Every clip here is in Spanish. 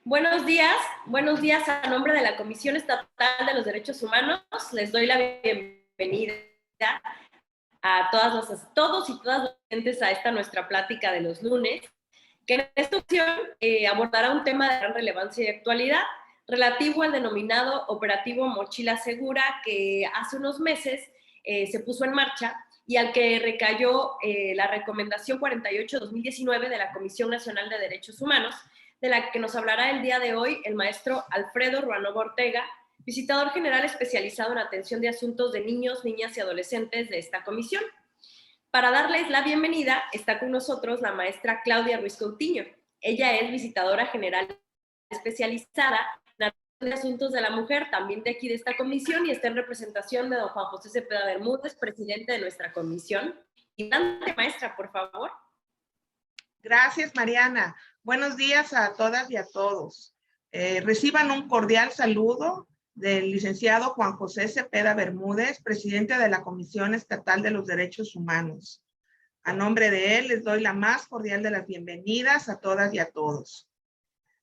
Buenos días a nombre de la Comisión Estatal de los Derechos Humanos. Les doy la bienvenida a todos y todas los presentes a esta nuestra plática de los lunes, que en esta ocasión abordará un tema de gran relevancia y actualidad relativo al denominado Operativo Mochila Segura, que hace unos meses se puso en marcha y al que recayó la recomendación 48-2019 de la Comisión Nacional de Derechos Humanos, de la que nos hablará el día de hoy el maestro Alfredo Ruanova Ortega, visitador general especializado en atención de asuntos de niños, niñas y adolescentes de esta comisión. Para darles la bienvenida, está con nosotros la maestra Claudia Ruiz Coutinho. Ella es visitadora general especializada en atención de asuntos de la mujer, también de aquí de esta comisión, y está en representación de don Juan José Cepeda Bermúdez, presidente de nuestra comisión. Y adelante, maestra, por favor. Gracias, Mariana. Buenos días a todas y a todos. Reciban un cordial saludo del licenciado Juan José Cepeda Bermúdez, presidente de la Comisión Estatal de los Derechos Humanos. A nombre de él, les doy la más cordial de las bienvenidas a todas y a todos.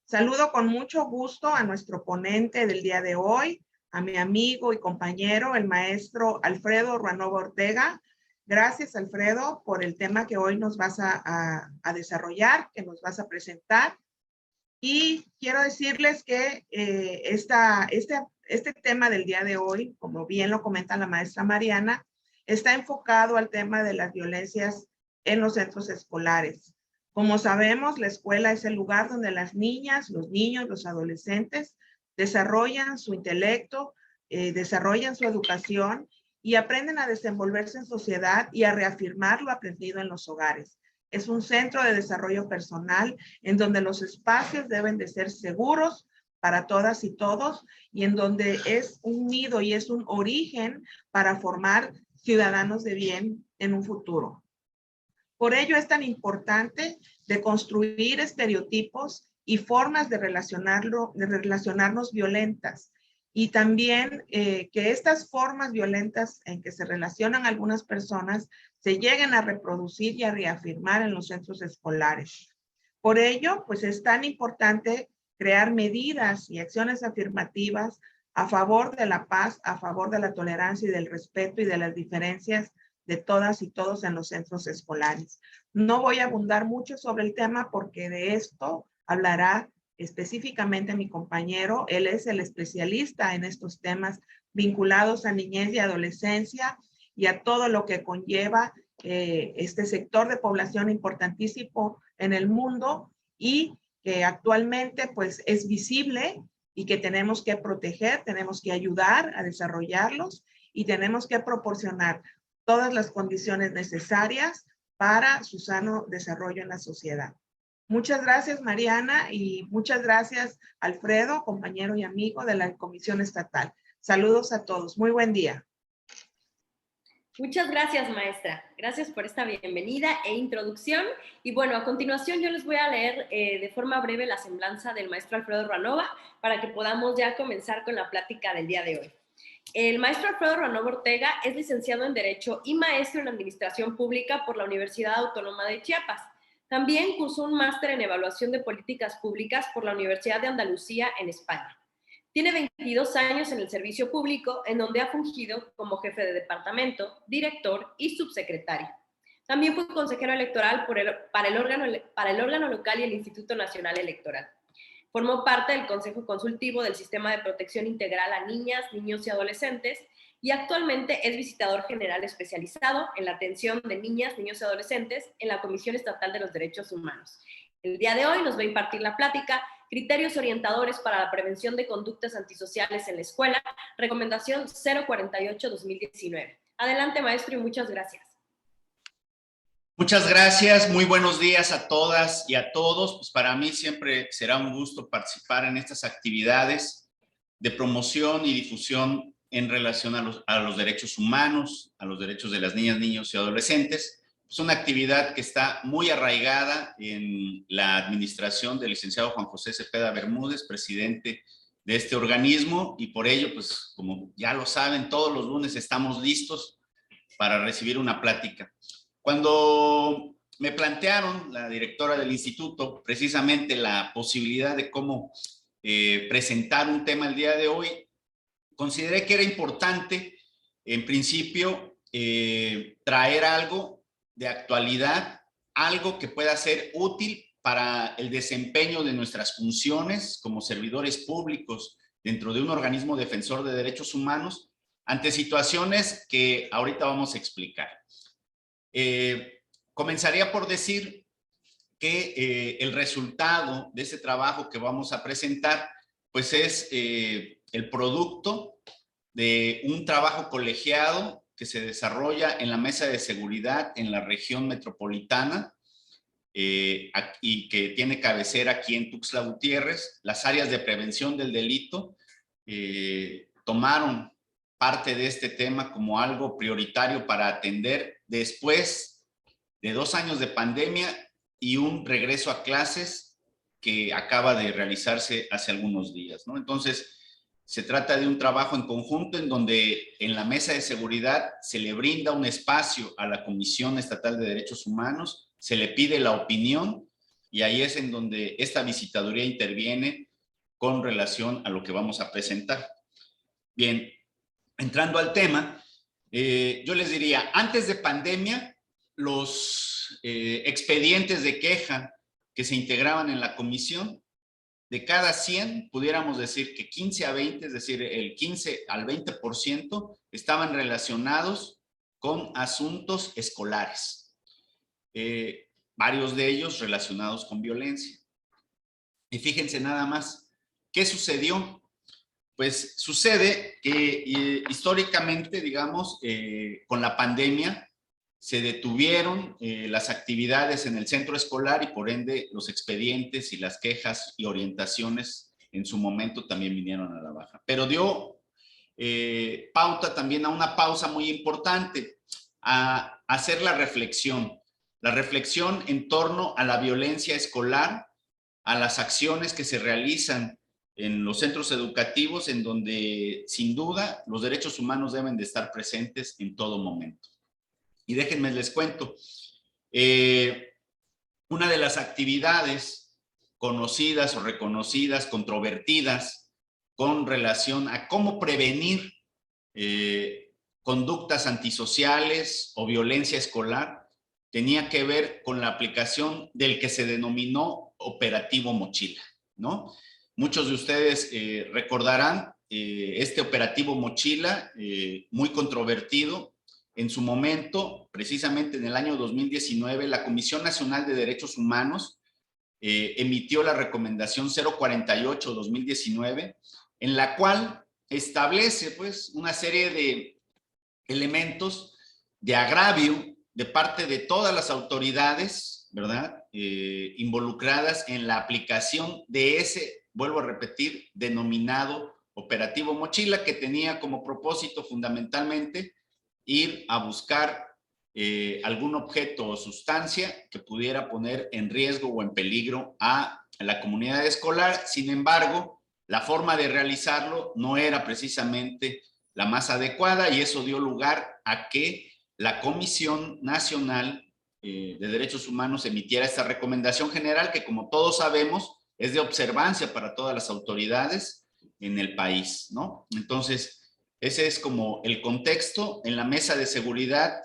Saludo con mucho gusto a nuestro ponente del día de hoy, a mi amigo y compañero, el maestro Alfredo Ruanova Ortega. Gracias, Alfredo, por el tema que hoy nos vas a desarrollar, que nos vas a presentar. Y quiero decirles que este tema del día de hoy, como bien lo comenta la maestra Mariana, está enfocado al tema de las violencias en los centros escolares. Como sabemos, la escuela es el lugar donde las niñas, los niños, los adolescentes desarrollan su intelecto, desarrollan su educación y aprenden a desenvolverse en sociedad y a reafirmar lo aprendido en los hogares. Es un centro de desarrollo personal en donde los espacios deben de ser seguros para todas y todos y en donde es un nido y es un origen para formar ciudadanos de bien en un futuro. Por ello es tan importante de construir estereotipos y formas de relacionarnos violentas. Y también que estas formas violentas en que se relacionan algunas personas se lleguen a reproducir y a reafirmar en los centros escolares. Por ello, pues es tan importante crear medidas y acciones afirmativas a favor de la paz, a favor de la tolerancia y del respeto y de las diferencias de todas y todos en los centros escolares. No voy a abundar mucho sobre el tema porque de esto hablará específicamente mi compañero. Él es el especialista en estos temas vinculados a niñez y adolescencia y a todo lo que conlleva este sector de población importantísimo en el mundo y que actualmente pues es visible y que tenemos que proteger, tenemos que ayudar a desarrollarlos y tenemos que proporcionar todas las condiciones necesarias para su sano desarrollo en la sociedad. Muchas gracias, Mariana, y muchas gracias, Alfredo, compañero y amigo de la Comisión Estatal. Saludos a todos. Muy buen día. Muchas gracias, maestra. Gracias por esta bienvenida e introducción. Y bueno, a continuación yo les voy a leer de forma breve la semblanza del maestro Alfredo Ruanova para que podamos ya comenzar con la plática del día de hoy. El maestro Alfredo Ruanova Ortega es licenciado en Derecho y maestro en Administración Pública por la Universidad Autónoma de Chiapas. También cursó un máster en Evaluación de Políticas Públicas por la Universidad de Andalucía en España. Tiene 22 años en el servicio público, en donde ha fungido como jefe de departamento, director y subsecretario. También fue consejero electoral para el órgano local y el Instituto Nacional Electoral. Formó parte del Consejo Consultivo del Sistema de Protección Integral a Niñas, Niños y Adolescentes y actualmente es visitador general especializado en la atención de niñas, niños y adolescentes en la Comisión Estatal de los Derechos Humanos. El día de hoy nos va a impartir la plática Criterios orientadores para la prevención de conductas antisociales en la escuela, recomendación 048-2019. Adelante, maestro, y muchas gracias. Muchas gracias, muy buenos días a todas y a todos. Pues para mí siempre será un gusto participar en estas actividades de promoción y difusión en relación a los derechos humanos, a los derechos de las niñas, niños y adolescentes. Es una actividad que está muy arraigada en la administración del licenciado Juan José Cepeda Bermúdez, presidente de este organismo, y por ello, pues como ya lo saben, todos los lunes estamos listos para recibir una plática. Cuando me plantearon, la directora del instituto, precisamente la posibilidad de cómo presentar un tema el día de hoy, consideré que era importante, en principio, traer algo de actualidad, algo que pueda ser útil para el desempeño de nuestras funciones como servidores públicos dentro de un organismo defensor de derechos humanos ante situaciones que ahorita vamos a explicar. Comenzaría por decir que el resultado de ese trabajo que vamos a presentar pues es el producto de un trabajo colegiado que se desarrolla en la Mesa de Seguridad en la región metropolitana y que tiene cabecera aquí en Tuxtla Gutiérrez. Las áreas de prevención del delito tomaron parte de este tema como algo prioritario para atender después de 2 años de pandemia y un regreso a clases que acaba de realizarse hace algunos días, ¿no? Entonces, se trata de un trabajo en conjunto en donde en la Mesa de Seguridad se le brinda un espacio a la Comisión Estatal de Derechos Humanos, se le pide la opinión y ahí es en donde esta visitaduría interviene con relación a lo que vamos a presentar. Bien, entrando al tema, yo les diría, antes de pandemia, los expedientes de queja que se integraban en la comisión, de cada 100, pudiéramos decir que 15 a 20, es decir, el 15 al 20% estaban relacionados con asuntos escolares. Varios de ellos relacionados con violencia. Y fíjense nada más, ¿qué sucedió? Pues sucede que históricamente, digamos, con la pandemia, se detuvieron las actividades en el centro escolar y por ende los expedientes y las quejas y orientaciones en su momento también vinieron a la baja. Pero dio pauta también a una pausa muy importante, a hacer la reflexión en torno a la violencia escolar, a las acciones que se realizan en los centros educativos en donde sin duda los derechos humanos deben de estar presentes en todo momento. Y déjenme les cuento, una de las actividades conocidas o reconocidas, controvertidas, con relación a cómo prevenir conductas antisociales o violencia escolar, tenía que ver con la aplicación del que se denominó Operativo Mochila, ¿no? Muchos de ustedes recordarán este Operativo Mochila, muy controvertido. En su momento, precisamente en el año 2019, la Comisión Nacional de Derechos Humanos emitió la recomendación 048-2019, en la cual establece pues una serie de elementos de agravio de parte de todas las autoridades, ¿verdad? Involucradas en la aplicación de ese, vuelvo a repetir, denominado Operativo Mochila, que tenía como propósito fundamentalmente ir a buscar algún objeto o sustancia que pudiera poner en riesgo o en peligro a la comunidad escolar. Sin embargo, la forma de realizarlo no era precisamente la más adecuada y eso dio lugar a que la Comisión Nacional de Derechos Humanos emitiera esta recomendación general que, como todos sabemos, es de observancia para todas las autoridades en el país, ¿no? Entonces, ese es como el contexto. En la mesa de seguridad,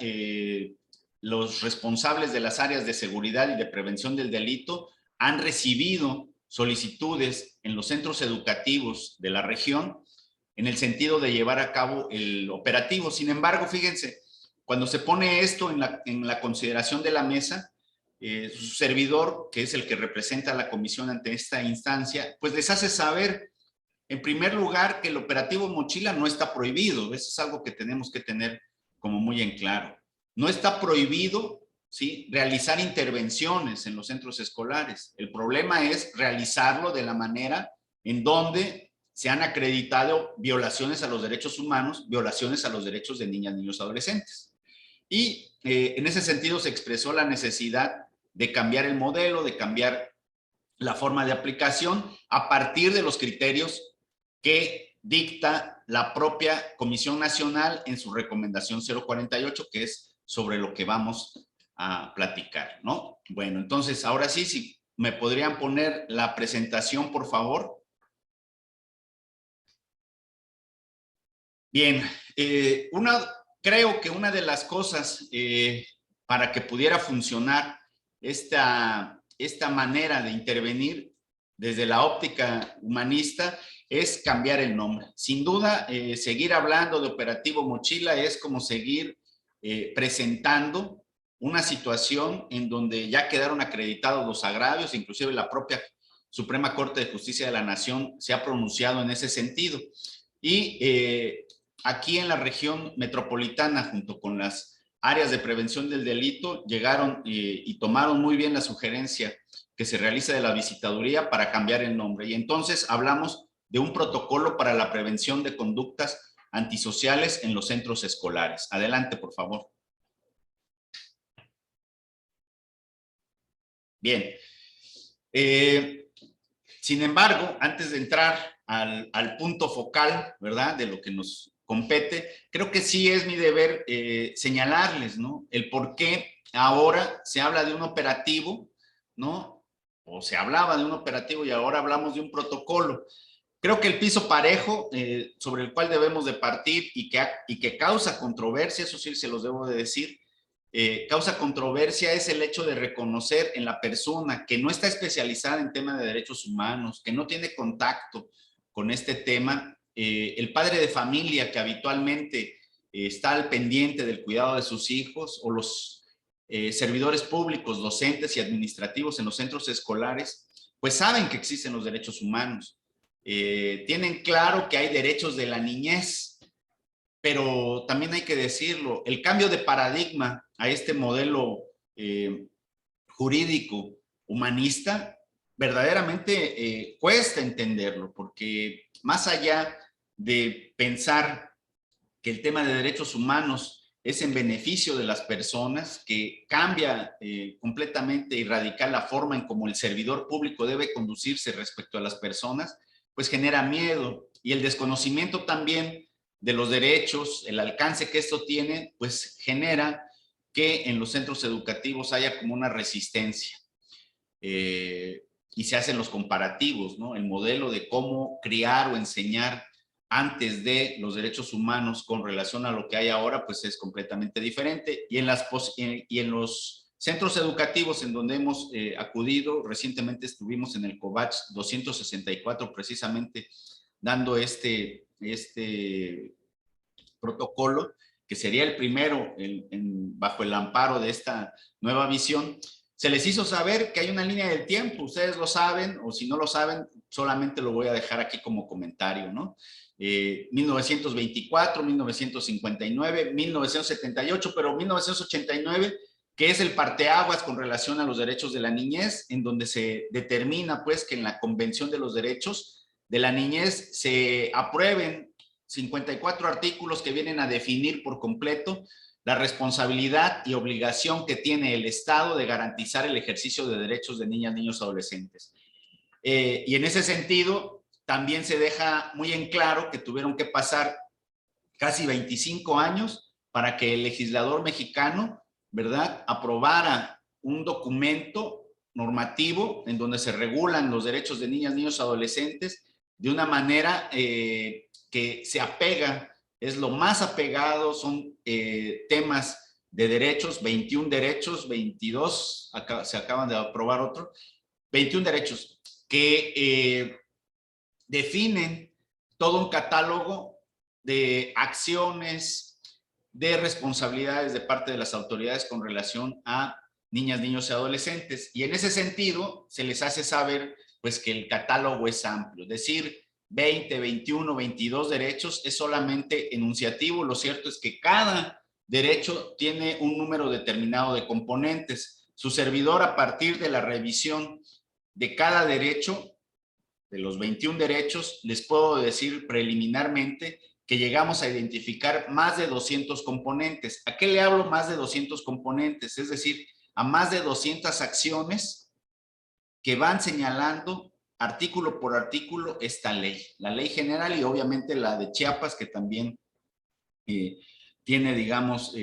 los responsables de las áreas de seguridad y de prevención del delito han recibido solicitudes en los centros educativos de la región en el sentido de llevar a cabo el operativo. Sin embargo, fíjense, cuando se pone esto en la consideración de la mesa, su servidor, que es el que representa a la comisión ante esta instancia, pues les hace saber, en primer lugar, que el Operativo Mochila no está prohibido. Eso es algo que tenemos que tener como muy en claro. No está prohibido, ¿sí?, realizar intervenciones en los centros escolares. El problema es realizarlo de la manera en donde se han acreditado violaciones a los derechos humanos, violaciones a los derechos de niñas, niños, adolescentes. Y en ese sentido se expresó la necesidad de cambiar el modelo, de cambiar la forma de aplicación a partir de los criterios que dicta la propia Comisión Nacional en su recomendación 048, que es sobre lo que vamos a platicar, ¿no? Bueno, entonces, ahora sí, si me podrían poner la presentación, por favor. Bien, creo que una de las cosas para que pudiera funcionar esta manera de intervenir desde la óptica humanista es cambiar el nombre. Sin duda, seguir hablando de Operativo Mochila es como seguir presentando una situación en donde ya quedaron acreditados los agravios, inclusive la propia Suprema Corte de Justicia de la Nación se ha pronunciado en ese sentido. Y aquí en la región metropolitana, junto con las áreas de prevención del delito, llegaron y tomaron muy bien la sugerencia que se realiza de la visitaduría para cambiar el nombre. Y entonces hablamos de un protocolo para la prevención de conductas antisociales en los centros escolares. Adelante, por favor. Bien. Sin embargo, antes de entrar al punto focal, ¿verdad?, de lo que nos compete, creo que sí es mi deber señalarles, ¿no?, el por qué ahora se habla de un operativo, ¿no?, o se hablaba de un operativo y ahora hablamos de un protocolo. Creo que el piso parejo sobre el cual debemos de partir y que causa controversia, eso sí se los debo de decir, causa controversia es el hecho de reconocer en la persona que no está especializada en temas de derechos humanos, que no tiene contacto con este tema, el padre de familia que habitualmente está al pendiente del cuidado de sus hijos, o los servidores públicos, docentes y administrativos en los centros escolares, pues saben que existen los derechos humanos, tienen claro que hay derechos de la niñez, pero también hay que decirlo, el cambio de paradigma a este modelo jurídico humanista verdaderamente cuesta entenderlo, porque más allá de pensar que el tema de derechos humanos es en beneficio de las personas, que cambia completamente y radical la forma en cómo el servidor público debe conducirse respecto a las personas, pues genera miedo, y el desconocimiento también de los derechos, el alcance que esto tiene, pues genera que en los centros educativos haya como una resistencia. Y se hacen los comparativos, ¿no? El modelo de cómo criar o enseñar antes de los derechos humanos con relación a lo que hay ahora, pues es completamente diferente. Y en los centros educativos en donde hemos acudido, recientemente estuvimos en el COVACH 264 precisamente dando este protocolo, que sería el primero bajo el amparo de esta nueva visión. Se les hizo saber que hay una línea del tiempo, ustedes lo saben, o si no lo saben, solamente lo voy a dejar aquí como comentario, ¿no? 1924, 1959, 1978, pero 1989, que es el parteaguas con relación a los derechos de la niñez, en donde se determina, pues, que en la Convención de los Derechos de la Niñez se aprueben 54 artículos que vienen a definir por completo la responsabilidad y obligación que tiene el Estado de garantizar el ejercicio de derechos de niñas, niños y adolescentes. Y en ese sentido, también se deja muy en claro que tuvieron que pasar casi 25 años para que el legislador mexicano, ¿verdad?, aprobara un documento normativo en donde se regulan los derechos de niñas, niños y adolescentes de una manera que se apega, es lo más apegado, son temas de derechos, 21 derechos, 22, se acaban de aprobar otro, 21 derechos que definen todo un catálogo de acciones, de responsabilidades de parte de las autoridades con relación a niñas, niños y adolescentes. Y en ese sentido, se les hace saber pues que el catálogo es amplio. Decir 20, 21, 22 derechos es solamente enunciativo. Lo cierto es que cada derecho tiene un número determinado de componentes. Su servidor, a partir de la revisión de cada derecho, de los 21 derechos, les puedo decir preliminarmente que llegamos a identificar más de 200 componentes. ¿A qué le hablo más de 200 componentes? Es decir, a más de 200 acciones que van señalando artículo por artículo esta ley, la ley general y obviamente la de Chiapas, que también tiene, digamos,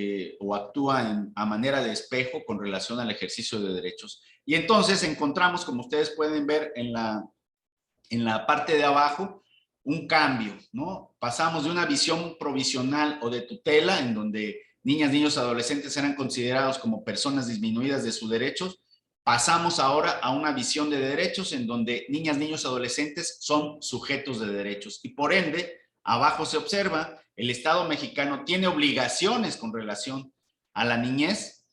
o actúa a manera de espejo con relación al ejercicio de derechos. Y entonces encontramos, como ustedes pueden ver en la parte de abajo, un cambio, ¿no? Pasamos de una visión provisional o de tutela, en donde niñas, niños, adolescentes eran considerados como personas disminuidas de sus derechos, pasamos ahora a una visión de derechos en donde niñas, niños, adolescentes son sujetos de derechos. Y por ende, abajo se observa, el Estado mexicano tiene obligaciones con relación a la niñez.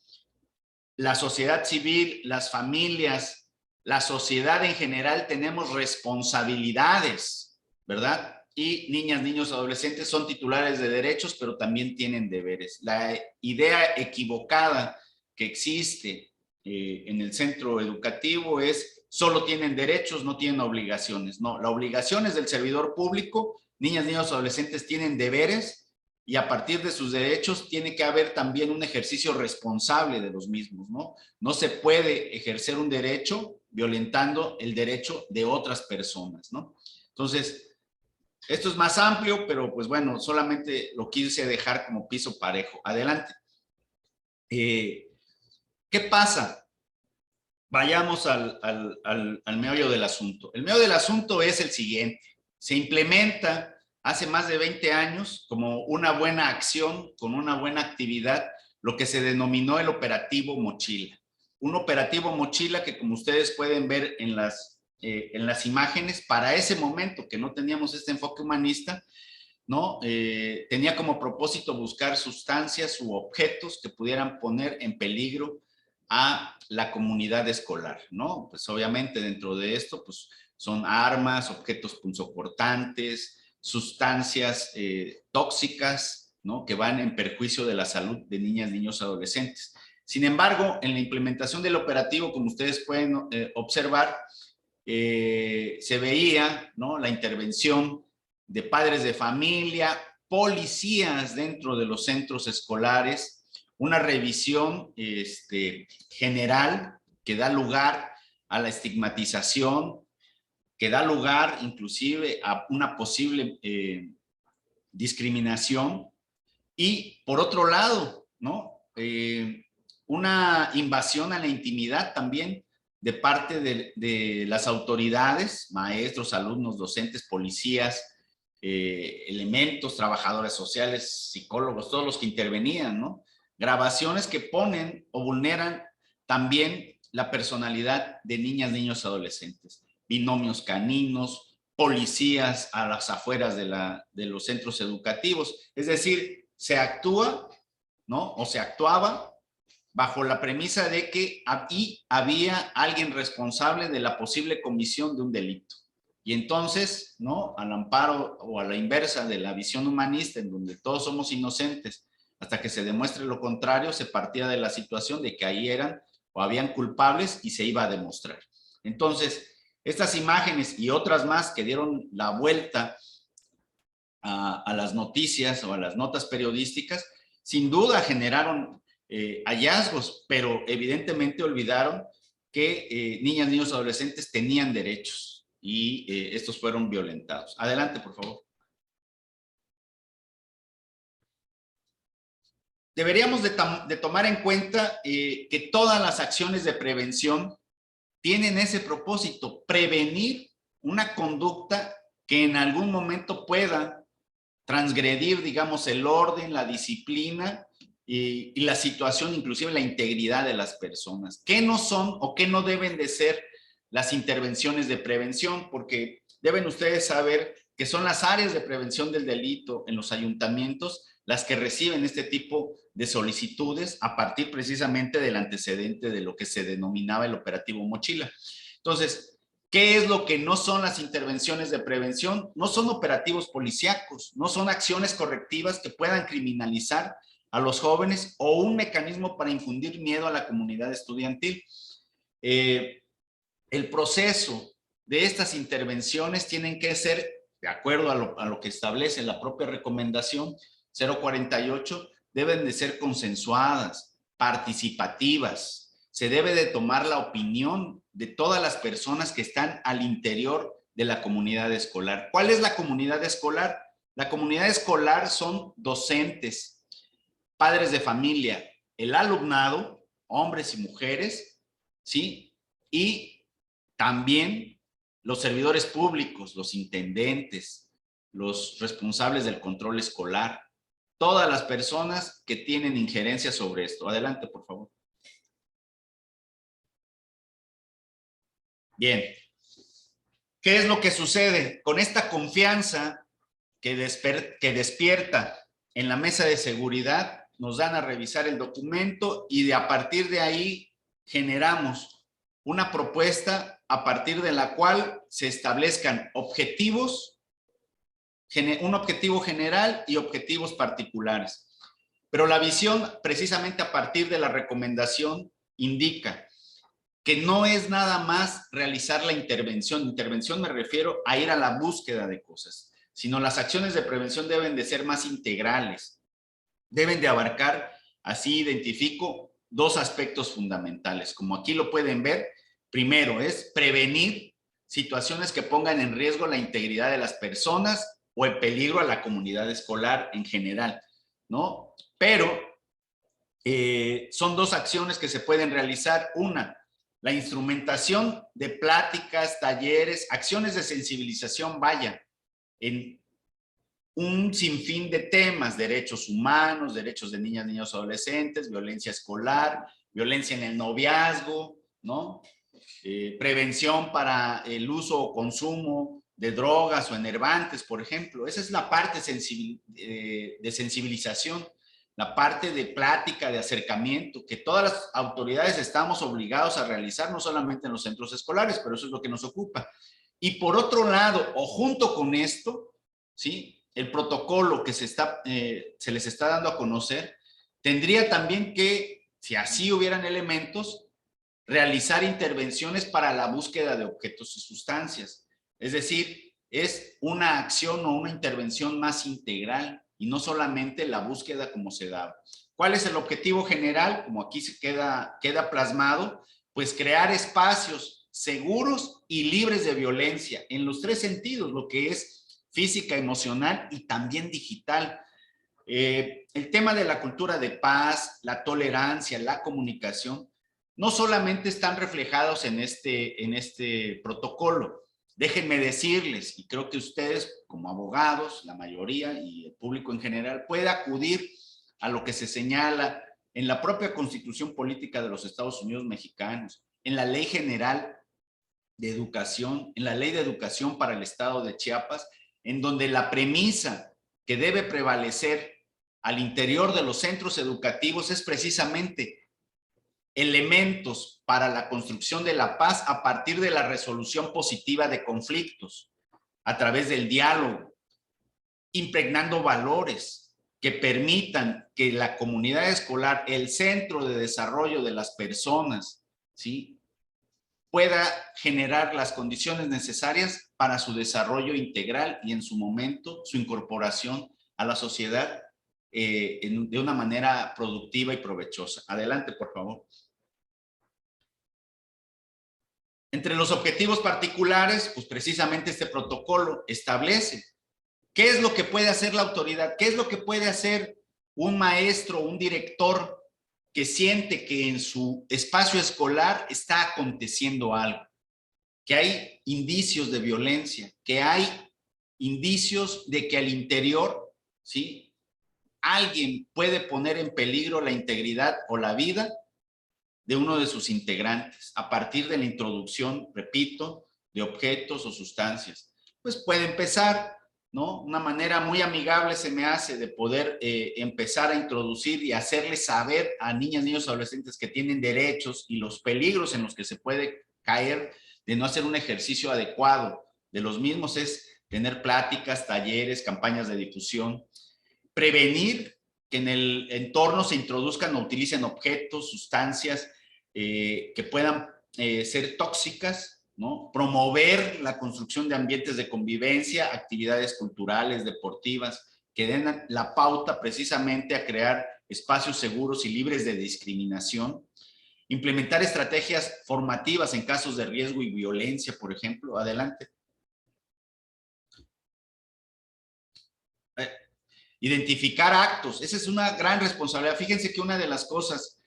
La sociedad civil, las familias, la sociedad en general tenemos responsabilidades, ¿verdad? Y niñas, niños, adolescentes son titulares de derechos, pero también tienen deberes. La idea equivocada que existe en el centro educativo es solo tienen derechos, no tienen obligaciones. No, la obligación es del servidor público, niñas, niños, adolescentes tienen deberes y a partir de sus derechos tiene que haber también un ejercicio responsable de los mismos, ¿no? No se puede ejercer un derecho violentando el derecho de otras personas, ¿no? Entonces, esto es más amplio, pero pues bueno, solamente lo quise dejar como piso parejo. Adelante. ¿Qué pasa? Vayamos al meollo del asunto. El meollo del asunto es el siguiente. Se implementa hace más de 20 años como una buena acción, con una buena actividad, lo que se denominó el operativo Mochila. Un operativo Mochila que, como ustedes pueden ver en las imágenes, para ese momento que no teníamos este enfoque humanista, ¿no? Tenía como propósito buscar sustancias u objetos que pudieran poner en peligro a la comunidad escolar, ¿no? Pues obviamente dentro de esto, pues son armas, objetos punzocortantes, sustancias tóxicas, ¿no? Que van en perjuicio de la salud de niñas, niños, adolescentes. Sin embargo, en la implementación del operativo, como ustedes pueden observar, se veía, ¿no? La intervención de padres de familia, policías dentro de los centros escolares, una revisión general que da lugar a la estigmatización, que da lugar inclusive a una posible discriminación. Y por otro lado, ¿no? Una invasión a la intimidad también de parte de las autoridades, maestros, alumnos, docentes, policías, elementos, trabajadores sociales, psicólogos, todos los que intervenían, ¿no? Grabaciones que ponen o vulneran también la personalidad de niñas, niños, adolescentes. Binomios caninos, policías a las afueras de los centros educativos. Es decir, se actúa, ¿no? O se actuaba bajo la premisa de que ahí había alguien responsable de la posible comisión de un delito. Y entonces, ¿no? Al amparo o a la inversa de la visión humanista, en donde todos somos inocentes, hasta que se demuestre lo contrario, se partía de la situación de que ahí eran o habían culpables y se iba a demostrar. Entonces, estas imágenes y otras más que dieron la vuelta a las noticias o a las notas periodísticas, sin duda generaron hallazgos, pero evidentemente olvidaron que niñas, niños, adolescentes tenían derechos y estos fueron violentados. Adelante, por favor. Deberíamos de tomar en cuenta que todas las acciones de prevención tienen ese propósito, prevenir una conducta que en algún momento pueda transgredir, digamos, el orden, la disciplina y la situación, inclusive la integridad de las personas. ¿Qué no son o qué no deben de ser las intervenciones de prevención? Porque deben ustedes saber que son las áreas de prevención del delito en los ayuntamientos las que reciben este tipo de solicitudes a partir precisamente del antecedente de lo que se denominaba el operativo Mochila. Entonces, ¿qué es lo que no son las intervenciones de prevención? No son operativos policíacos, no son acciones correctivas que puedan criminalizar a los jóvenes o un mecanismo para infundir miedo a la comunidad estudiantil. El proceso de estas intervenciones tienen que ser, de acuerdo a lo que establece la propia recomendación 048, deben de ser consensuadas, participativas. Se debe de tomar la opinión de todas las personas que están al interior de la comunidad escolar. ¿Cuál es la comunidad escolar? La comunidad escolar son docentes, padres de familia, el alumnado, hombres y mujeres, ¿sí? Y también los servidores públicos, los intendentes, los responsables del control escolar, todas las personas que tienen injerencia sobre esto. Adelante, por favor. Bien. ¿Qué es lo que sucede? Con esta confianza que despierta en la mesa de seguridad, nos dan a revisar el documento y a partir de ahí generamos una propuesta a partir de la cual se establezcan objetivos, un objetivo general y objetivos particulares. Pero la visión, precisamente a partir de la recomendación, indica que no es nada más realizar la intervención. Intervención me refiero a ir a la búsqueda de cosas, sino las acciones de prevención deben de ser más integrales. Deben de abarcar, así identifico, dos aspectos fundamentales. Como aquí lo pueden ver, primero es prevenir situaciones que pongan en riesgo la integridad de las personas o el peligro a la comunidad escolar en general, ¿no? Pero son dos acciones que se pueden realizar. Una, la instrumentación de pláticas, talleres, acciones de sensibilización, vaya, en un sinfín de temas: derechos humanos, derechos de niñas, niños, adolescentes, violencia escolar, violencia en el noviazgo, ¿no? Prevención para el uso o consumo de drogas o enervantes, por ejemplo. Esa es la parte de sensibilización, la parte de plática, de acercamiento, que todas las autoridades estamos obligados a realizar, no solamente en los centros escolares, pero eso es lo que nos ocupa. Y por otro lado, o junto con esto, ¿sí?, el protocolo que se les está dando a conocer, tendría también que, si así hubieran elementos, realizar intervenciones para la búsqueda de objetos y sustancias. Es decir, es una acción o una intervención más integral y no solamente la búsqueda como se da. ¿Cuál es el objetivo general? Como aquí se queda plasmado, pues crear espacios seguros y libres de violencia en los tres sentidos, lo que es física, emocional y también digital. El tema de la cultura de paz, la tolerancia, la comunicación, no solamente están reflejados en este protocolo. Déjenme decirles, y creo que ustedes como abogados, la mayoría y el público en general, puede acudir a lo que se señala en la propia Constitución Política de los Estados Unidos Mexicanos, en la Ley General de Educación, en la Ley de Educación para el Estado de Chiapas, en donde la premisa que debe prevalecer al interior de los centros educativos es precisamente elementos para la construcción de la paz a partir de la resolución positiva de conflictos, a través del diálogo, impregnando valores que permitan que la comunidad escolar, el centro de desarrollo de las personas, ¿sí?, pueda generar las condiciones necesarias para su desarrollo integral y en su momento su incorporación a la sociedad de una manera productiva y provechosa. Adelante, por favor. Entre los objetivos particulares, pues precisamente este protocolo establece qué es lo que puede hacer la autoridad, qué es lo que puede hacer un maestro, un director que siente que en su espacio escolar está aconteciendo algo, que hay indicios de violencia, que hay indicios de que al interior, ¿sí?, alguien puede poner en peligro la integridad o la vida de uno de sus integrantes, a partir de la introducción, repito, de objetos o sustancias. Pues puede empezar, ¿no? Una manera muy amigable se me hace de poder empezar a introducir y hacerles saber a niñas, niños, adolescentes que tienen derechos y los peligros en los que se puede caer de no hacer un ejercicio adecuado de los mismos, es tener pláticas, talleres, campañas de difusión, prevenir que en el entorno se introduzcan o utilicen objetos, sustancias que puedan ser tóxicas, ¿no? Promover la construcción de ambientes de convivencia, actividades culturales, deportivas, que den la pauta precisamente a crear espacios seguros y libres de discriminación. Implementar estrategias formativas en casos de riesgo y violencia, por ejemplo. Adelante. Identificar actos, esa es una gran responsabilidad. Fíjense que una de las cosas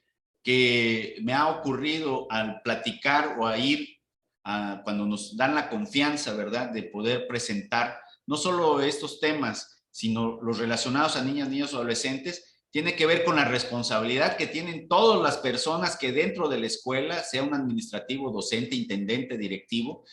que me ha ocurrido al platicar o a ir cuando nos dan la confianza, ¿verdad?, de poder presentar no solo estos temas, sino los relacionados a niñas, niños, adolescentes, tiene que ver con la responsabilidad que tienen todas las personas que dentro de la escuela, sea un administrativo, docente, intendente, directivo,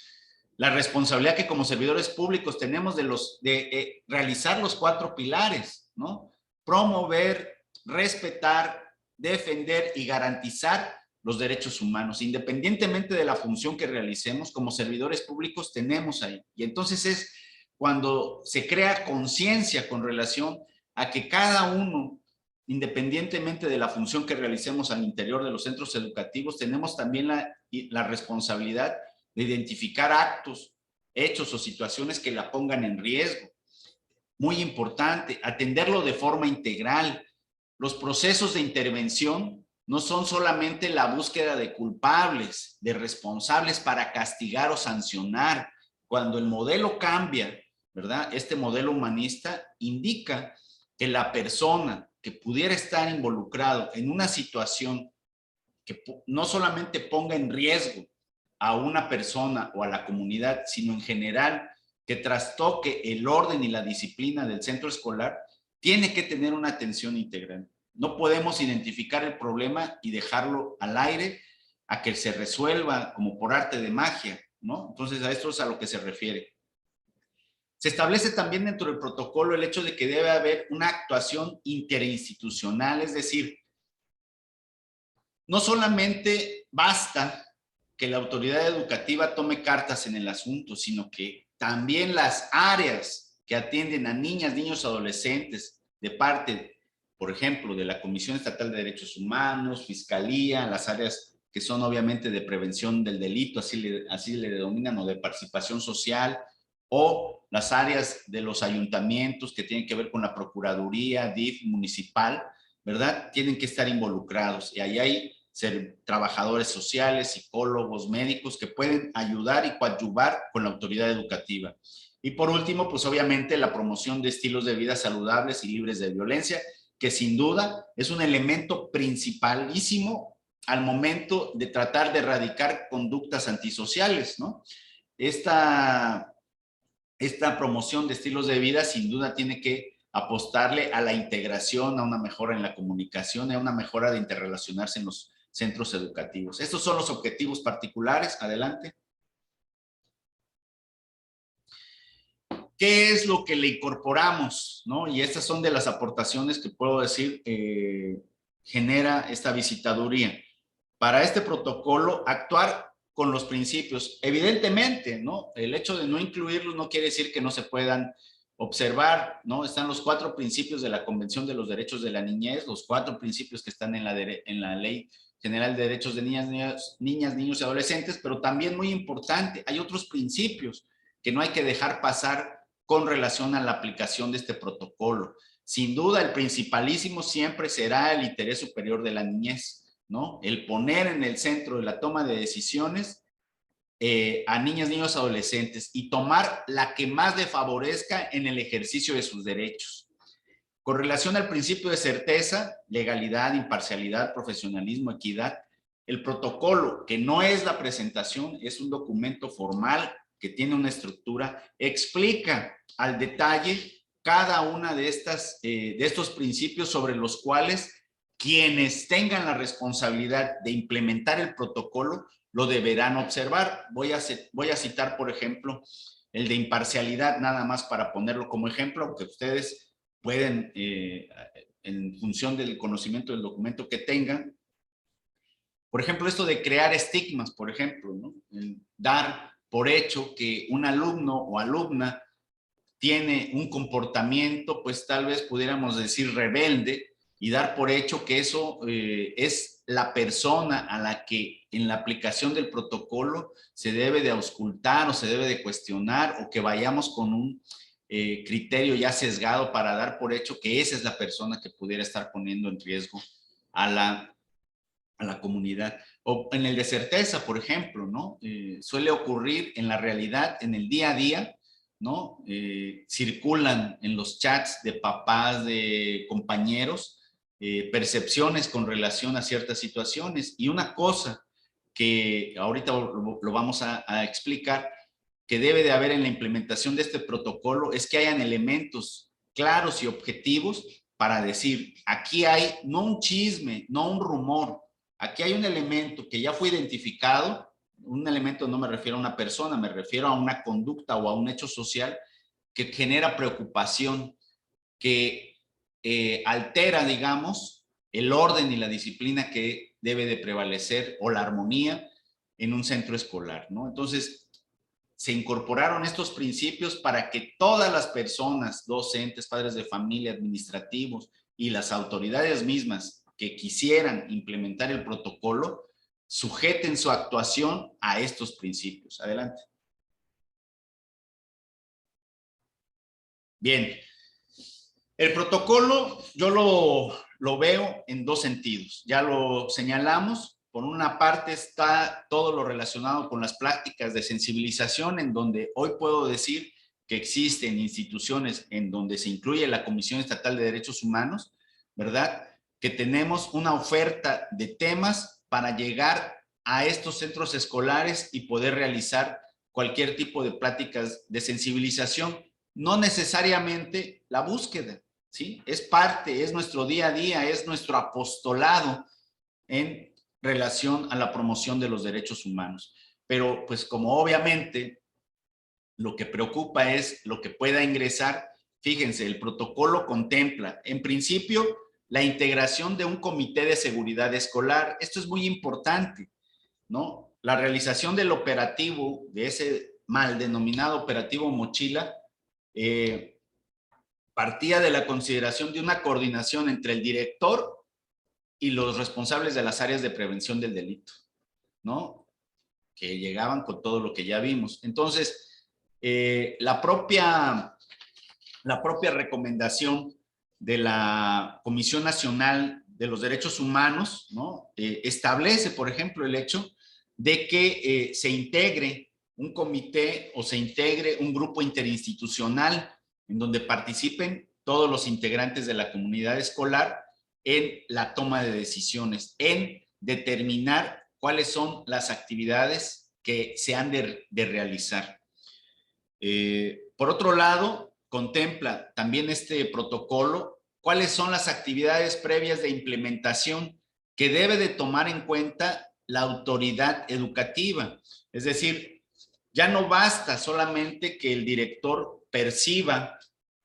la responsabilidad que como servidores públicos tenemos de realizar los 4 pilares, ¿no? Promover, respetar, defender y garantizar los derechos humanos, independientemente de la función que realicemos, como servidores públicos tenemos ahí. Y entonces es cuando se crea conciencia con relación a que cada uno, independientemente de la función que realicemos al interior de los centros educativos, tenemos también la responsabilidad de identificar actos, hechos o situaciones que la pongan en riesgo. Muy importante, atenderlo de forma integral. Los procesos de intervención no son solamente la búsqueda de culpables, de responsables para castigar o sancionar. Cuando el modelo cambia, ¿verdad? Este modelo humanista indica que la persona que pudiera estar involucrado en una situación que no solamente ponga en riesgo a una persona o a la comunidad, sino en general que trastoque el orden y la disciplina del centro escolar, tiene que tener una atención integral. No podemos identificar el problema y dejarlo al aire a que se resuelva como por arte de magia, ¿no? Entonces a esto es a lo que se refiere. Se establece también dentro del protocolo el hecho de que debe haber una actuación interinstitucional, es decir, no solamente basta que la autoridad educativa tome cartas en el asunto, sino que también las áreas que atienden a niñas, niños, adolescentes, de parte, por ejemplo, de la Comisión Estatal de Derechos Humanos, Fiscalía, las áreas que son obviamente de prevención del delito, así le denominan, o de participación social, o las áreas de los ayuntamientos que tienen que ver con la Procuraduría, DIF municipal, ¿verdad? Tienen que estar involucrados y ahí hay trabajadores sociales, psicólogos, médicos que pueden ayudar y coadyuvar con la autoridad educativa. Y por último, pues obviamente la promoción de estilos de vida saludables y libres de violencia, que sin duda es un elemento principalísimo al momento de tratar de erradicar conductas antisociales, ¿no? Esta promoción de estilos de vida sin duda tiene que apostarle a la integración, a una mejora en la comunicación, a una mejora de interrelacionarse en los centros educativos. Estos son los objetivos particulares. Adelante. ¿Qué es lo que le incorporamos, ¿no? Y estas son de las aportaciones que puedo decir genera esta visitaduría. Para este protocolo, actuar con los principios. Evidentemente, ¿no? El hecho de no incluirlos no quiere decir que no se puedan observar, ¿no? Están los 4 principios de la Convención de los Derechos de la Niñez, los 4 principios que están en la Ley General de Derechos de Niñas, Niños y Adolescentes, pero también muy importante, hay otros principios que no hay que dejar pasar con relación a la aplicación de este protocolo. Sin duda, el principalísimo siempre será el interés superior de la niñez, ¿no? El poner en el centro de la toma de decisiones a niñas, niños, adolescentes y tomar la que más le favorezca en el ejercicio de sus derechos. Con relación al principio de certeza, legalidad, imparcialidad, profesionalismo, equidad, el protocolo, que no es la presentación, es un documento formal que tiene una estructura, explica al detalle cada una de estos principios sobre los cuales quienes tengan la responsabilidad de implementar el protocolo lo deberán observar. Voy a citar, por ejemplo, el de imparcialidad, nada más para ponerlo como ejemplo, aunque ustedes pueden, en función del conocimiento del documento que tengan, por ejemplo, esto de crear estigmas, por ejemplo, ¿no? Dar por hecho que un alumno o alumna tiene un comportamiento, pues tal vez pudiéramos decir rebelde, y dar por hecho que eso es la persona a la que en la aplicación del protocolo se debe de auscultar o se debe de cuestionar, o que vayamos con un criterio ya sesgado para dar por hecho que esa es la persona que pudiera estar poniendo en riesgo a la comunidad. O en el de certeza, por ejemplo, ¿no? Suele ocurrir en la realidad, en el día a día, ¿no? Circulan en los chats de papás, de compañeros, percepciones con relación a ciertas situaciones. Y una cosa que ahorita lo vamos a explicar, que debe de haber en la implementación de este protocolo, es que hayan elementos claros y objetivos para decir, aquí hay no un chisme, no un rumor, aquí hay un elemento que ya fue identificado. Un elemento no me refiero a una persona, me refiero a una conducta o a un hecho social que genera preocupación, que altera, digamos, el orden y la disciplina que debe de prevalecer, o la armonía en un centro escolar, ¿no? Entonces, se incorporaron estos principios para que todas las personas, docentes, padres de familia, administrativos y las autoridades mismas que quisieran implementar el protocolo, sujeten su actuación a estos principios. Adelante. Bien. El protocolo yo lo veo en dos sentidos. Ya lo señalamos. Por una parte está todo lo relacionado con las prácticas de sensibilización, en donde hoy puedo decir que existen instituciones en donde se incluye la Comisión Estatal de Derechos Humanos, ¿verdad? Que tenemos una oferta de temas para llegar a estos centros escolares y poder realizar cualquier tipo de pláticas de sensibilización. No necesariamente la búsqueda, ¿sí? Es parte, es nuestro día a día, es nuestro apostolado en relación a la promoción de los derechos humanos. Pero pues como obviamente lo que preocupa es lo que pueda ingresar, fíjense, el protocolo contempla en principio la integración de un comité de seguridad escolar. Esto es muy importante, ¿no? La realización del operativo, de ese mal denominado operativo Mochila, partía de la consideración de una coordinación entre el director y los responsables de las áreas de prevención del delito, ¿no? Que llegaban con todo lo que ya vimos. Entonces, la propia recomendación de la Comisión Nacional de los Derechos Humanos, ¿no? Establece, por ejemplo, el hecho de que se integre un comité o se integre un grupo interinstitucional en donde participen todos los integrantes de la comunidad escolar en la toma de decisiones, en determinar cuáles son las actividades que se han de realizar. Por otro lado, contempla también este protocolo cuáles son las actividades previas de implementación que debe de tomar en cuenta la autoridad educativa. Es decir, ya no basta solamente que el director perciba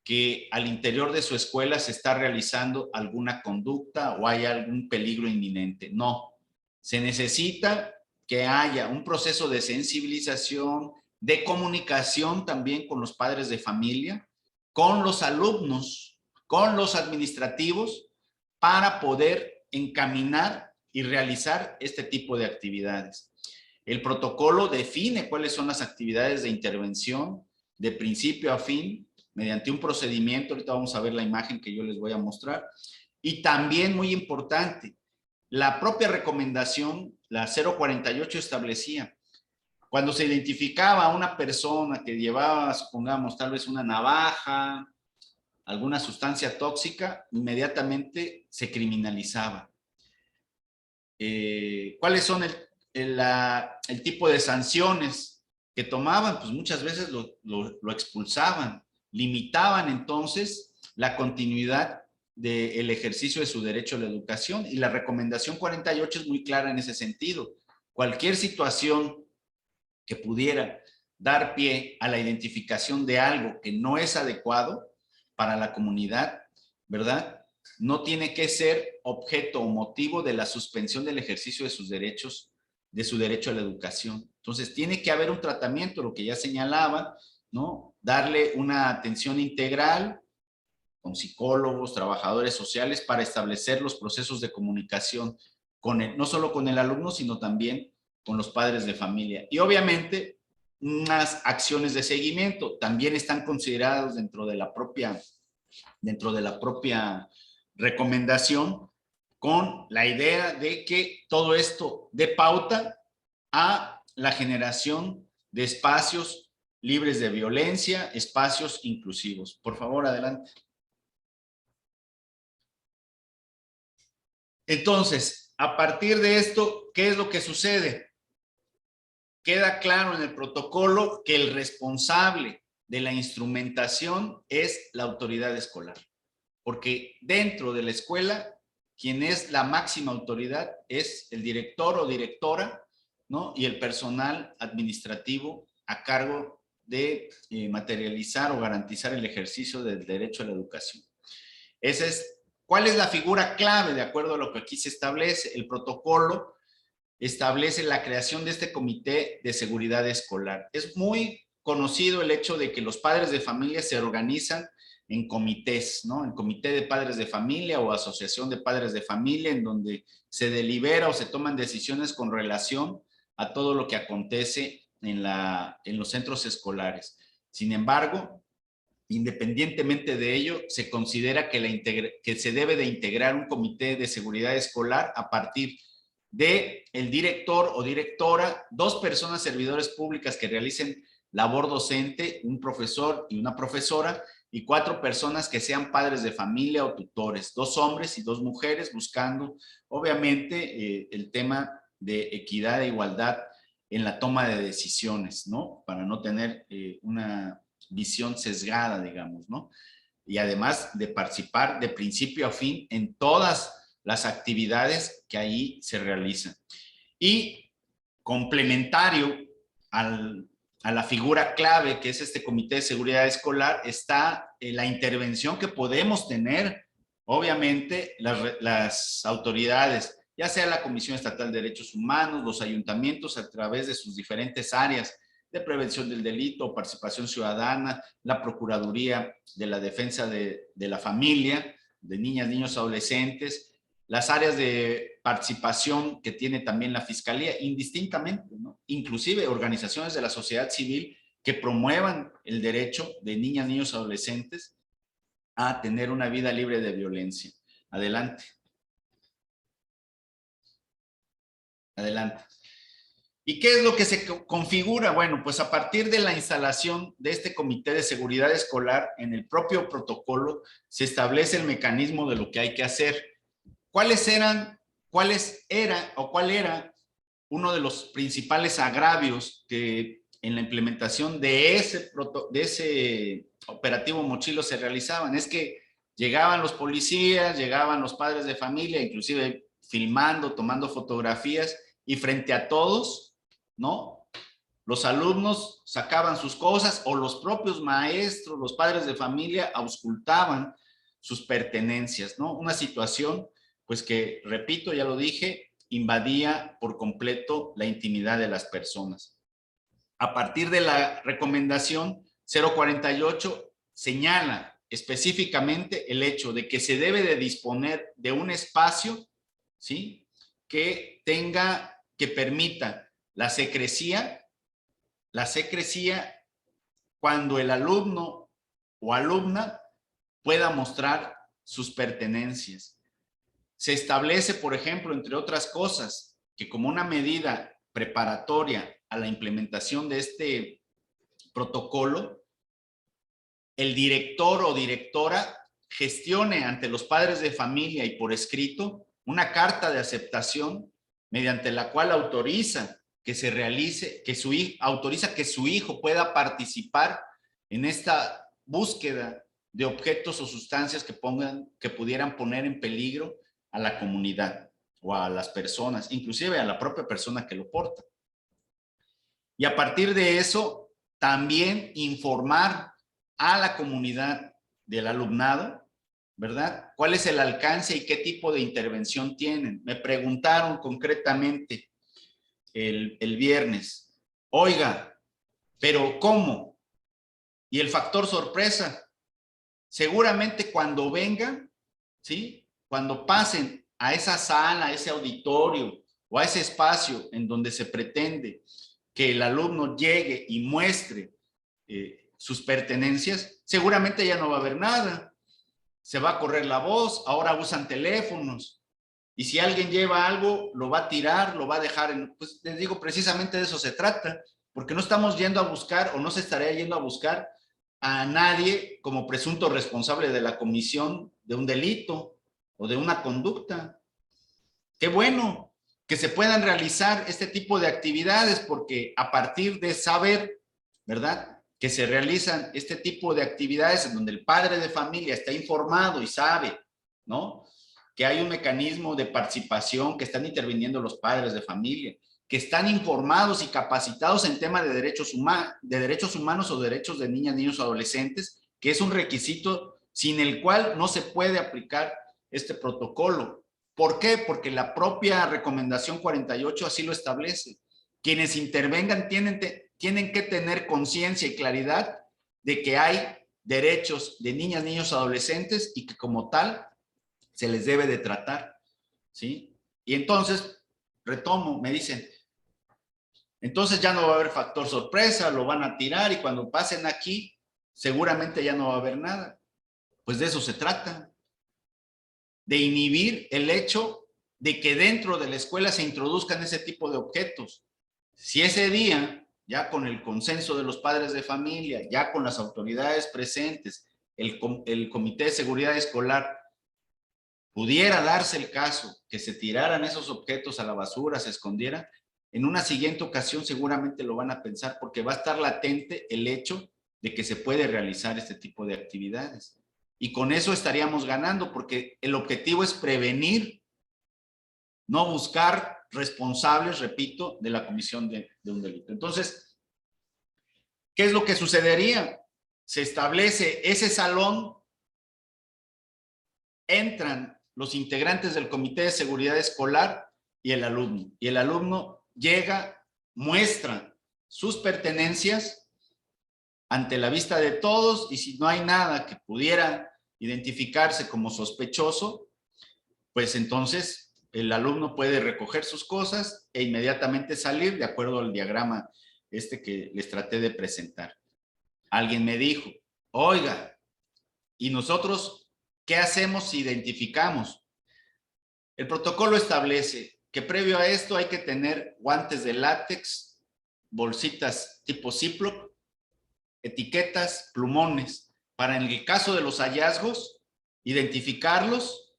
que al interior de su escuela se está realizando alguna conducta o hay algún peligro inminente. No, se necesita que haya un proceso de sensibilización, de comunicación también con los padres de familia, con los alumnos, con los administrativos, para poder encaminar y realizar este tipo de actividades. El protocolo define cuáles son las actividades de intervención de principio a fin mediante un procedimiento. Ahorita vamos a ver la imagen que yo les voy a mostrar. Y también, muy importante, la propia recomendación, la 048, establecía cuando se identificaba a una persona que llevaba, supongamos, tal vez una navaja, alguna sustancia tóxica, inmediatamente se criminalizaba. ¿Cuáles son el tipo de sanciones que tomaban? Pues muchas veces lo expulsaban, limitaban entonces la continuidad del ejercicio de su derecho a la educación, y la recomendación 48 es muy clara en ese sentido. Cualquier situación que pudiera dar pie a la identificación de algo que no es adecuado para la comunidad, ¿verdad? No tiene que ser objeto o motivo de la suspensión del ejercicio de sus derechos, de su derecho a la educación. Entonces, tiene que haber un tratamiento, lo que ya señalaba, ¿no? Darle una atención integral con psicólogos, trabajadores sociales, para establecer los procesos de comunicación no solo con el alumno, sino también con los padres de familia. Y obviamente, unas acciones de seguimiento también están consideradas dentro de la propia recomendación, con la idea de que todo esto dé pauta a la generación de espacios libres de violencia, espacios inclusivos. Por favor, adelante. Entonces, a partir de esto, ¿qué es lo que sucede? Queda claro en el protocolo que el responsable de la instrumentación es la autoridad escolar, porque dentro de la escuela, quien es la máxima autoridad es el director o directora, ¿no? Y el personal administrativo a cargo de materializar o garantizar el ejercicio del derecho a la educación. Ese es, ¿cuál es la figura clave de acuerdo a lo que aquí se establece? El protocolo establece la creación de este comité de seguridad escolar. Es muy conocido el hecho de que los padres de familia se organizan en comités, ¿no? En comité de padres de familia o asociación de padres de familia, en donde se delibera o se toman decisiones con relación a todo lo que acontece en los centros escolares. Sin embargo, independientemente de ello, se considera que se debe de integrar un comité de seguridad escolar a partir de el director o directora, 2 personas servidores públicas que realicen labor docente, un profesor y una profesora, y 4 personas que sean padres de familia o tutores, 2 hombres y 2 mujeres, buscando obviamente el tema de equidad e igualdad en la toma de decisiones, ¿no? Para no tener una visión sesgada, digamos, ¿no? Y además de participar de principio a fin en todas las actividades que ahí se realizan. Y complementario a la figura clave que es este comité de seguridad escolar está la intervención que podemos tener, obviamente, las autoridades, ya sea la Comisión Estatal de Derechos Humanos, los ayuntamientos a través de sus diferentes áreas de prevención del delito, participación ciudadana, la Procuraduría de la Defensa de la Familia, de niñas, niños, adolescentes, las áreas de participación que tiene también la Fiscalía, indistintamente, ¿no? Inclusive organizaciones de la sociedad civil que promuevan el derecho de niñas, niños, adolescentes a tener una vida libre de violencia. Adelante. Adelante. ¿Y qué es lo que se configura? Bueno, pues a partir de la instalación de este Comité de Seguridad Escolar, en el propio protocolo se establece el mecanismo de lo que hay que hacer. ¿Cuál era uno de los principales agravios que en la implementación de ese operativo Mochilo se realizaban? Es que llegaban los policías, llegaban los padres de familia, inclusive filmando, tomando fotografías, y frente a todos, ¿no? Los alumnos sacaban sus cosas o los propios maestros, los padres de familia auscultaban sus pertenencias, ¿no? Una situación pues que, repito, ya lo dije, invadía por completo la intimidad de las personas. A partir de la recomendación 048 señala específicamente el hecho de que se debe de disponer de un espacio, ¿sí?, que permita la secrecía cuando el alumno o alumna pueda mostrar sus pertenencias. Se establece, por ejemplo, entre otras cosas, que como una medida preparatoria a la implementación de este protocolo, el director o directora gestione ante los padres de familia y por escrito una carta de aceptación mediante la cual autoriza que se realice, autoriza que su hijo pueda participar en esta búsqueda de objetos o sustancias que pudieran poner en peligro a la comunidad o a las personas, inclusive a la propia persona que lo porta. Y a partir de eso, también informar a la comunidad del alumnado, ¿verdad? ¿Cuál es el alcance y qué tipo de intervención tienen? Me preguntaron concretamente el viernes, oiga, ¿pero cómo? Y el factor sorpresa, seguramente cuando vengan, ¿sí?, cuando pasen a esa sala, a ese auditorio o a ese espacio en donde se pretende que el alumno llegue y muestre sus pertenencias, seguramente ya no va a haber nada. Se va a correr la voz, ahora usan teléfonos. Y si alguien lleva algo, lo va a tirar, lo va a dejar. Pues les digo, precisamente de eso se trata, porque no estamos yendo a buscar o no se estaría yendo a buscar a nadie como presunto responsable de la comisión de un delito o de una conducta. Qué bueno que se puedan realizar este tipo de actividades, porque a partir de saber, ¿verdad?, que se realizan este tipo de actividades en donde el padre de familia está informado y sabe, ¿no?, que hay un mecanismo de participación, que están interviniendo los padres de familia, que están informados y capacitados en tema de derechos humanos o derechos de niñas, niños o adolescentes, que es un requisito sin el cual no se puede aplicar este protocolo. ¿Por qué? Porque la propia recomendación 48 así lo establece. Quienes intervengan tienen que tener conciencia y claridad de que hay derechos de niñas, niños, adolescentes y que como tal se les debe de tratar, ¿sí? Y entonces, retomo, me dicen, entonces ya no va a haber factor sorpresa, lo van a tirar y cuando pasen aquí, seguramente ya no va a haber nada. Pues de eso se trata, de inhibir el hecho de que dentro de la escuela se introduzcan ese tipo de objetos. Si ese día, ya con el consenso de los padres de familia, ya con las autoridades presentes, el Comité de Seguridad Escolar, pudiera darse el caso que se tiraran esos objetos a la basura, se escondieran, en una siguiente ocasión seguramente lo van a pensar porque va a estar latente el hecho de que se puede realizar este tipo de actividades. Y con eso estaríamos ganando porque el objetivo es prevenir, no buscar responsables, repito, de la comisión de un delito. Entonces, ¿qué es lo que sucedería? Se establece ese salón, entran los integrantes del Comité de Seguridad Escolar y el alumno. Y el alumno llega, muestra sus pertenencias ante la vista de todos y si no hay nada que pudiera identificarse como sospechoso, pues entonces el alumno puede recoger sus cosas e inmediatamente salir de acuerdo al diagrama que les traté de presentar. Alguien me dijo, oiga, ¿y nosotros qué hacemos si identificamos? El protocolo establece que previo a esto hay que tener guantes de látex, bolsitas tipo Ziploc, etiquetas, plumones, para en el caso de los hallazgos, identificarlos,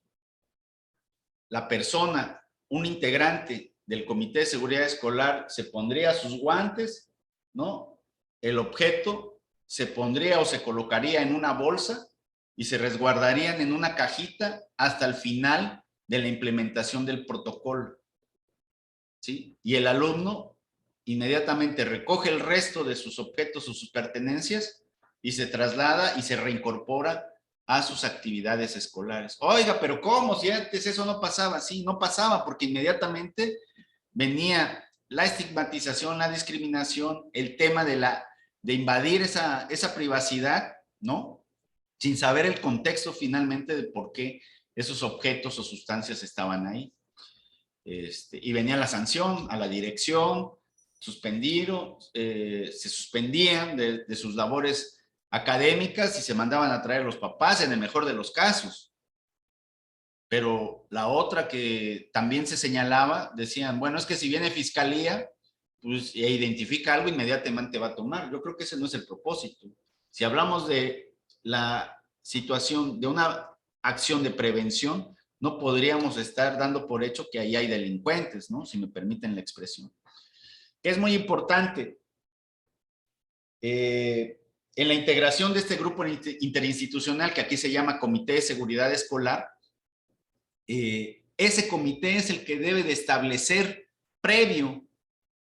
la persona, un integrante del Comité de Seguridad Escolar se pondría sus guantes, ¿no? El objeto se pondría o se colocaría en una bolsa y se resguardarían en una cajita hasta el final de la implementación del protocolo, ¿sí? Y el alumno inmediatamente recoge el resto de sus objetos o sus pertenencias y se traslada y se reincorpora a sus actividades escolares. Oiga, pero ¿cómo? Si antes eso no pasaba. Sí, no pasaba porque inmediatamente venía la estigmatización, la discriminación, el tema de invadir esa privacidad, ¿no? Sin saber el contexto finalmente de por qué esos objetos o sustancias estaban ahí. Y venía la sanción a la dirección, suspendido, se suspendían de sus labores académicas y se mandaban a traer los papás en el mejor de los casos. Pero la otra que también se señalaba, decían, bueno, es que si viene fiscalía, pues e identifica algo, inmediatamente va a tomar. Yo creo que ese no es el propósito. Si hablamos de la situación de una acción de prevención, no podríamos estar dando por hecho que ahí hay delincuentes, ¿no? Si me permiten la expresión. Es muy importante. En la integración de este grupo interinstitucional, que aquí se llama Comité de Seguridad Escolar, ese comité es el que debe de establecer, previo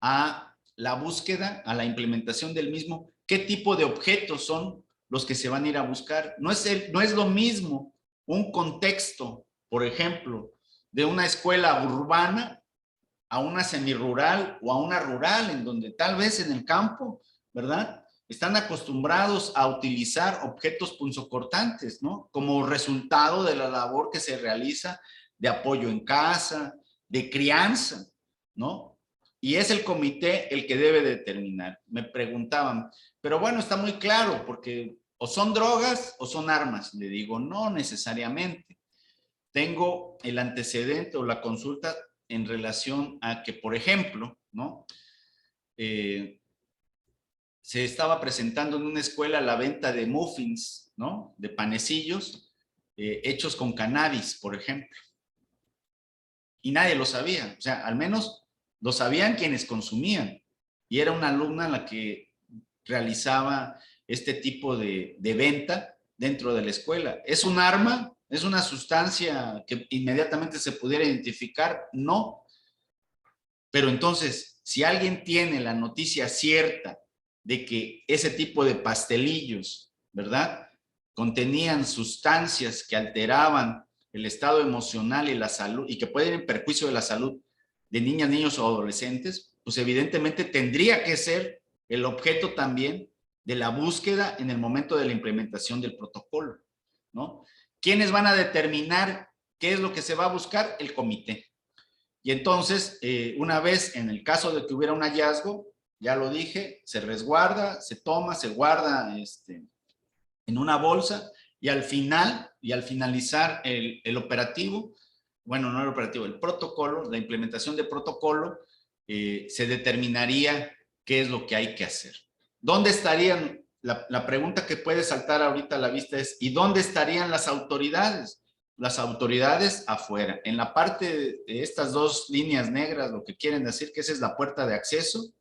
a la búsqueda, a la implementación del mismo, qué tipo de objetos son los que se van a ir a buscar. No es lo mismo un contexto, por ejemplo, de una escuela urbana a una semirural o a una rural, en donde tal vez en el campo, ¿verdad?, están acostumbrados a utilizar objetos punzocortantes, ¿no? Como resultado de la labor que se realiza de apoyo en casa, de crianza, ¿no? Y es el comité el que debe determinar. Me preguntaban, pero bueno, está muy claro, porque o son drogas o son armas. Le digo, no necesariamente. Tengo el antecedente o la consulta en relación a que, por ejemplo, ¿no? se estaba presentando en una escuela la venta de muffins, ¿no? De panecillos hechos con cannabis, por ejemplo. Y nadie lo sabía, o sea, al menos lo sabían quienes consumían. Y era una alumna la que realizaba este tipo de venta dentro de la escuela. ¿Es un arma? ¿Es una sustancia que inmediatamente se pudiera identificar? No. Pero entonces, si alguien tiene la noticia cierta de que ese tipo de pastelillos, ¿verdad?, contenían sustancias que alteraban el estado emocional y la salud y que pueden ir en perjuicio de la salud de niñas, niños o adolescentes, pues evidentemente tendría que ser el objeto también de la búsqueda en el momento de la implementación del protocolo, ¿no? ¿Quiénes van a determinar qué es lo que se va a buscar? El comité. Y entonces, una vez en el caso de que hubiera un hallazgo, ya lo dije, se resguarda, se toma, se guarda en una bolsa y al finalizar el operativo, bueno, no el operativo, el protocolo, la implementación de protocolo, se determinaría qué es lo que hay que hacer. ¿Dónde estarían? La pregunta que puede saltar ahorita a la vista es, ¿y dónde estarían las autoridades? Las autoridades afuera. En la parte de estas dos líneas negras, lo que quieren decir que esa es la puerta de acceso,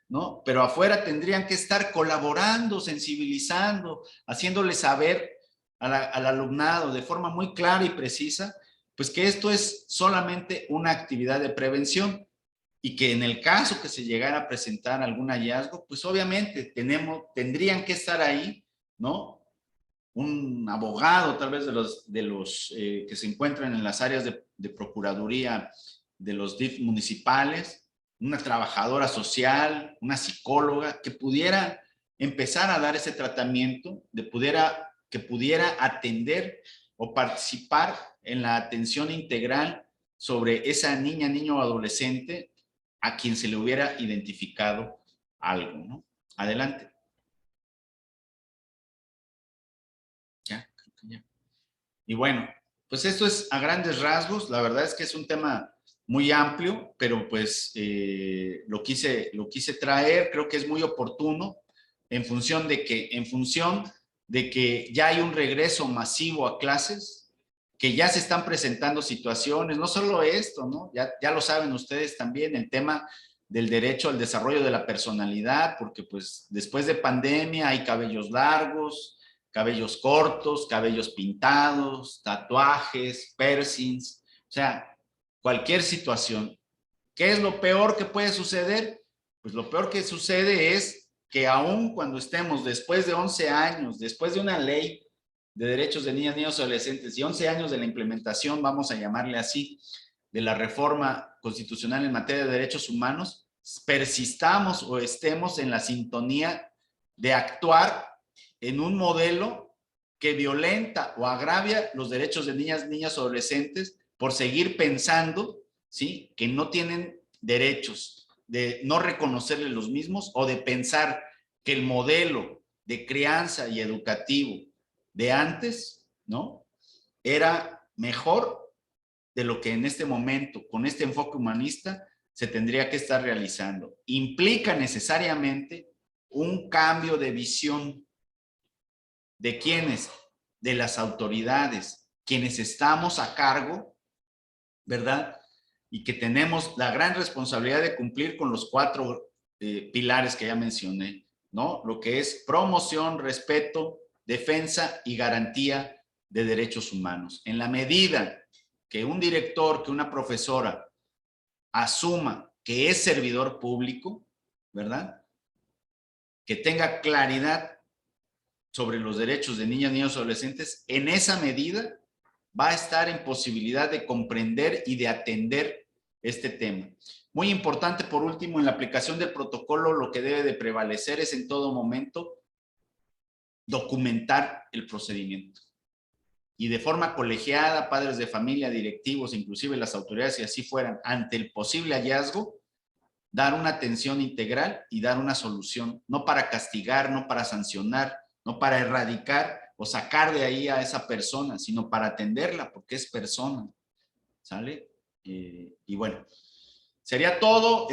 ¿no? Pero afuera tendrían que estar colaborando, sensibilizando, haciéndole saber al alumnado de forma muy clara y precisa, pues que esto es solamente una actividad de prevención y que en el caso que se llegara a presentar algún hallazgo, pues obviamente tendrían que estar ahí, ¿no? Un abogado tal vez de los que se encuentran en las áreas de procuraduría de los DIF municipales, una trabajadora social, una psicóloga que pudiera empezar a dar ese tratamiento, que pudiera atender o participar en la atención integral sobre esa niña, niño o adolescente a quien se le hubiera identificado algo, ¿no? Adelante. Ya, creo que ya. Y bueno, pues esto es a grandes rasgos. La verdad es que es un tema muy amplio, pero pues lo quise traer. Creo que es muy oportuno en función de que ya hay un regreso masivo a clases, que ya se están presentando situaciones, no solo esto, ¿no? Ya lo saben ustedes también, el tema del derecho al desarrollo de la personalidad, porque pues después de pandemia hay cabellos largos, cabellos cortos, cabellos pintados, tatuajes, piercings, o sea, cualquier situación. ¿Qué es lo peor que puede suceder? Pues lo peor que sucede es que aún cuando estemos después de 11 años, después de una ley de derechos de niñas, niños y adolescentes y 11 años de la implementación, vamos a llamarle así, de la reforma constitucional en materia de derechos humanos, persistamos o estemos en la sintonía de actuar en un modelo que violenta o agravia los derechos de niñas, niños o adolescentes por seguir pensando, ¿sí?, que no tienen derechos, de no reconocerles los mismos o de pensar que el modelo de crianza y educativo de antes, ¿no?, era mejor de lo que en este momento, con este enfoque humanista, se tendría que estar realizando. Implica necesariamente un cambio de visión de quienes, de las autoridades, quienes estamos a cargo, ¿verdad? Y que tenemos la gran responsabilidad de cumplir con los 4 pilares que ya mencioné, ¿no? Lo que es promoción, respeto, defensa y garantía de derechos humanos. En la medida que un director, que una profesora asuma que es servidor público, ¿verdad?, que tenga claridad sobre los derechos de niñas, niños y adolescentes, en esa medida va a estar en posibilidad de comprender y de atender este tema. Muy importante, por último, en la aplicación del protocolo, lo que debe de prevalecer es en todo momento documentar el procedimiento. Y de forma colegiada, padres de familia, directivos, inclusive las autoridades, si así fueran, ante el posible hallazgo, dar una atención integral y dar una solución, no para castigar, no para sancionar, no para erradicar o sacar de ahí a esa persona, sino para atenderla, porque es persona, ¿sale? Y bueno, sería todo.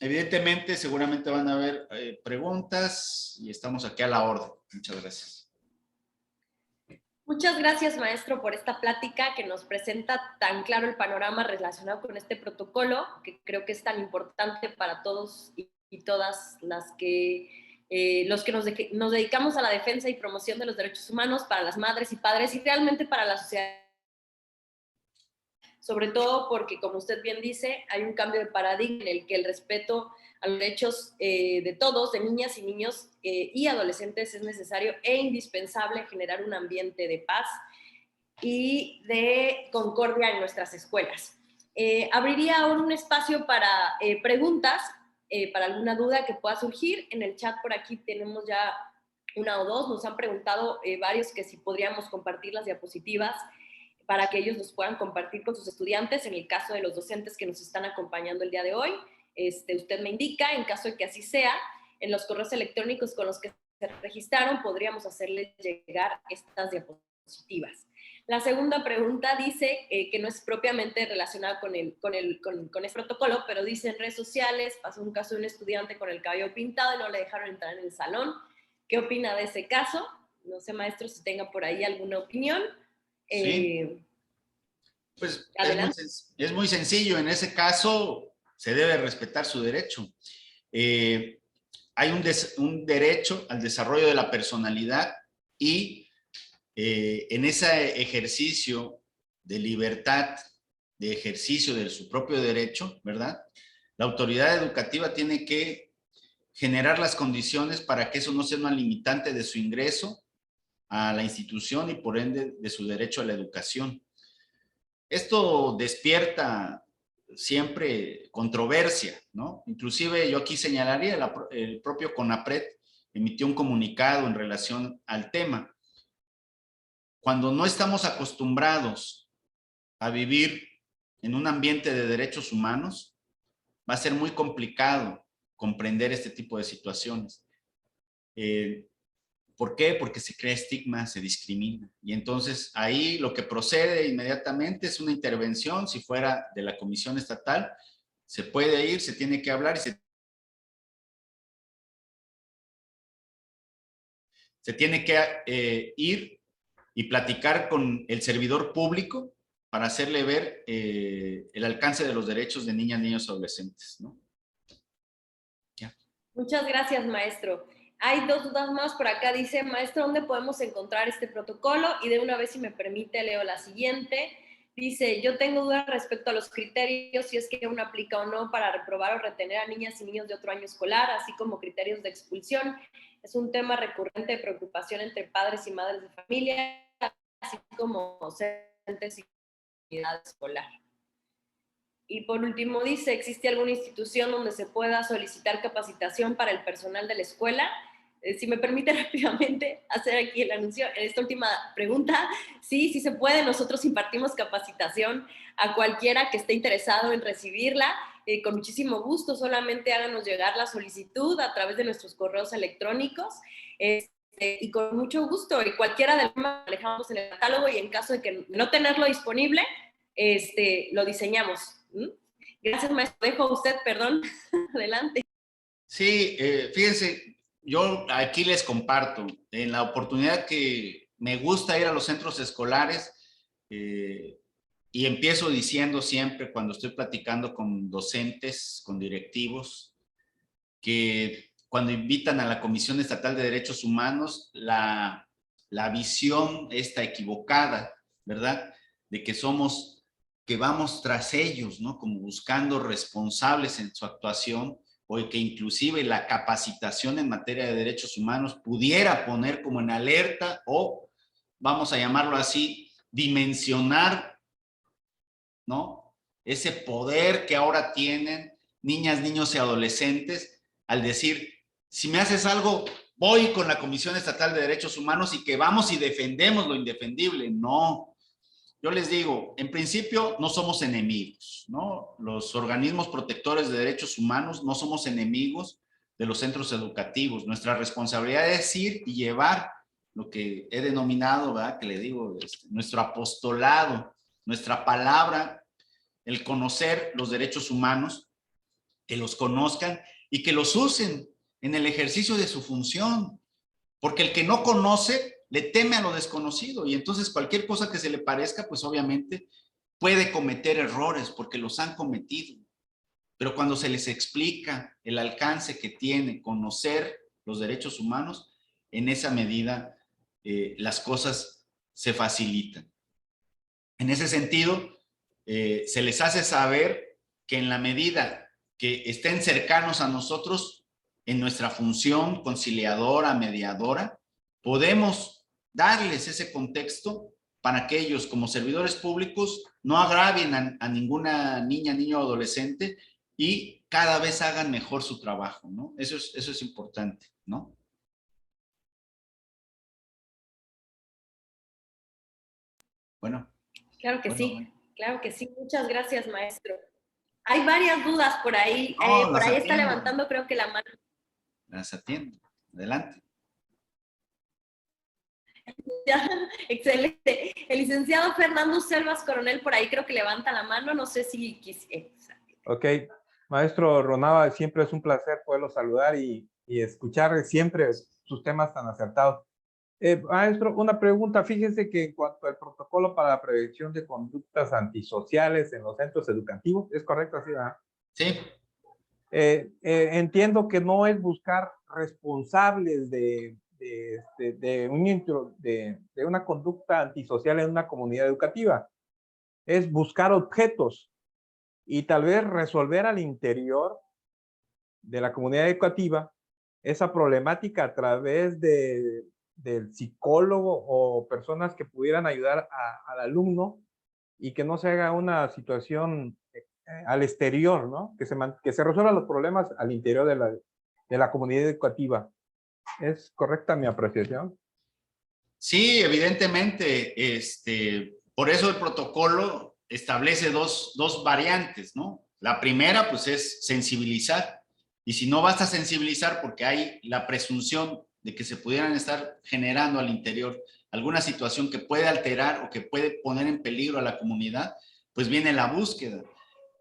Evidentemente, seguramente van a haber preguntas y estamos aquí a la orden. Muchas gracias. Muchas gracias, maestro, por esta plática que nos presenta tan claro el panorama relacionado con este protocolo, que creo que es tan importante para todos y todas las que, los que nos dedicamos a la defensa y promoción de los derechos humanos, para las madres y padres y realmente para la sociedad. Sobre todo porque, como usted bien dice, hay un cambio de paradigma en el que el respeto a los derechos de todos, de niñas y niños y adolescentes, es necesario e indispensable generar un ambiente de paz y de concordia en nuestras escuelas. Abriría ahora un espacio para preguntas, para alguna duda que pueda surgir. En el chat por aquí tenemos ya una o dos. Nos han preguntado varios que si podríamos compartir las diapositivas para que ellos los puedan compartir con sus estudiantes. En el caso de los docentes que nos están acompañando el día de hoy, usted me indica, en caso de que así sea, en los correos electrónicos con los que se registraron, podríamos hacerles llegar estas diapositivas. La segunda pregunta dice que no es propiamente relacionada con este protocolo, pero dice en redes sociales, pasó un caso de un estudiante con el cabello pintado y no le dejaron entrar en el salón. ¿Qué opina de ese caso? No sé, maestro, si tenga por ahí alguna opinión. Sí. Pues es muy sencillo. En ese caso, se debe respetar su derecho. Hay un derecho al desarrollo de la personalidad y en ese ejercicio de libertad, de ejercicio de su propio derecho, ¿verdad? La autoridad educativa tiene que generar las condiciones para que eso no sea una limitante de su ingreso a la institución y por ende de su derecho a la educación. Esto despierta siempre controversia, ¿no? Inclusive yo aquí señalaría, el propio CONAPRED emitió un comunicado en relación al tema. Cuando no estamos acostumbrados a vivir en un ambiente de derechos humanos, va a ser muy complicado comprender este tipo de situaciones. ¿Por qué? Porque se crea estigma, se discrimina. Y entonces ahí lo que procede inmediatamente es una intervención. Si fuera de la Comisión Estatal, se puede ir, se tiene que hablar y se tiene que ir y platicar con el servidor público para hacerle ver el alcance de los derechos de niñas, niños y adolescentes, ¿no? Ya. Muchas gracias, maestro. Hay dos dudas más por acá. Dice, maestro, ¿dónde podemos encontrar este protocolo? Y de una vez, si me permite, leo la siguiente. Dice, yo tengo dudas respecto a los criterios, si es que uno aplica o no para reprobar o retener a niñas y niños de otro año escolar, así como criterios de expulsión. Es un tema recurrente de preocupación entre padres y madres de familia, así como docentes y comunidad escolar. Y por último dice, ¿existe alguna institución donde se pueda solicitar capacitación para el personal de la escuela? Si me permite rápidamente hacer aquí el anuncio, en esta última pregunta, sí, sí se puede. Nosotros impartimos capacitación a cualquiera que esté interesado en recibirla. Con muchísimo gusto, solamente háganos llegar la solicitud a través de nuestros correos electrónicos. Y con mucho gusto, y cualquiera de los temas que manejamos en el catálogo, y en caso de que no tenerlo disponible, lo diseñamos. Gracias, maestro. Dejo a usted, perdón. Adelante. Sí, fíjense, yo aquí les comparto, en la oportunidad que me gusta ir a los centros escolares, y empiezo diciendo siempre cuando estoy platicando con docentes, con directivos, que cuando invitan a la Comisión Estatal de Derechos Humanos, la visión está equivocada, ¿verdad? De que vamos tras ellos, ¿no? Como buscando responsables en su actuación, o que inclusive la capacitación en materia de derechos humanos pudiera poner como en alerta, o vamos a llamarlo así, dimensionar, ¿no? Ese poder que ahora tienen niñas, niños y adolescentes al decir, si me haces algo, voy con la Comisión Estatal de Derechos Humanos y que vamos y defendemos lo indefendible. No, yo les digo, en principio no somos enemigos, ¿no? Los organismos protectores de derechos humanos no somos enemigos de los centros educativos. Nuestra responsabilidad es ir y llevar lo que he denominado, ¿verdad? Que le digo, nuestro apostolado, nuestra palabra, el conocer los derechos humanos que los conozcan y que los usen en el ejercicio de su función. Porque el que no conoce le teme a lo desconocido y entonces cualquier cosa que se le parezca, pues obviamente puede cometer errores porque los han cometido. Pero cuando se les explica el alcance que tiene conocer los derechos humanos, en esa medida las cosas se facilitan. En ese sentido, se les hace saber que en la medida que estén cercanos a nosotros, en nuestra función conciliadora, mediadora, podemos darles ese contexto para que ellos, como servidores públicos, no agravien a ninguna niña, niño o adolescente y cada vez hagan mejor su trabajo, ¿no? Eso es importante, ¿no? Bueno. Claro que Bueno, sí, bueno. claro que sí. Muchas gracias, maestro. Hay varias dudas por ahí. No, Por las ahí está atiendo. levantando, creo que la mano. Las atiendo. Adelante. Ya, excelente. El licenciado Fernando Selvas Coronel por ahí creo que levanta la mano. No sé si quisiera. Ok, maestro Ronava, siempre es un placer poderlo saludar y escuchar siempre sus temas tan acertados. Maestro, una pregunta. Fíjese que en cuanto al protocolo para la prevención de conductas antisociales en los centros educativos, ¿es correcto así, verdad? Sí. Entiendo que no es buscar responsables de una conducta antisocial en una comunidad educativa. Es buscar objetos y tal vez resolver al interior de la comunidad educativa esa problemática a través del psicólogo o personas que pudieran ayudar al alumno y que no se haga una situación al exterior, ¿no? Que se resuelvan los problemas al interior de la comunidad educativa. ¿Es correcta mi apreciación? Sí, evidentemente, por eso el protocolo establece dos variantes, ¿no? La primera, pues, es sensibilizar. Y si no basta sensibilizar porque hay la presunción de que se pudieran estar generando al interior alguna situación que puede alterar o que puede poner en peligro a la comunidad, pues viene la búsqueda.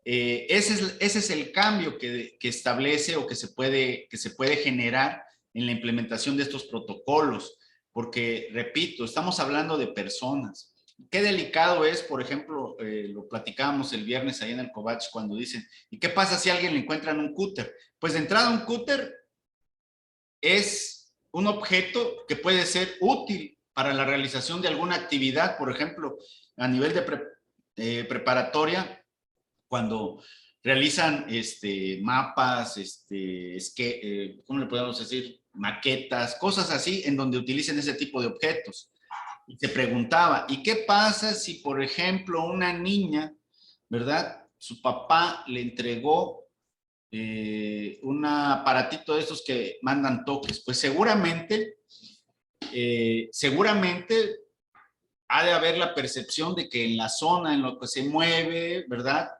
Ese es el cambio que establece o que se puede generar en la implementación de estos protocolos. Porque, repito, estamos hablando de personas. Qué delicado es, por ejemplo, lo platicábamos el viernes ahí en el Covach cuando dicen, ¿y qué pasa si a alguien le encuentran un cúter? Pues de entrada un cúter es un objeto que puede ser útil para la realización de alguna actividad, por ejemplo, a nivel de preparatoria, cuando realizan mapas, ¿cómo le podemos decir? Maquetas, cosas así, en donde utilicen ese tipo de objetos. Y se preguntaba, ¿y qué pasa si, por ejemplo, una niña, ¿verdad? Su papá le entregó un aparatito de estos que mandan toques. Pues seguramente ha de haber la percepción de que en la zona en la que se mueve, ¿verdad?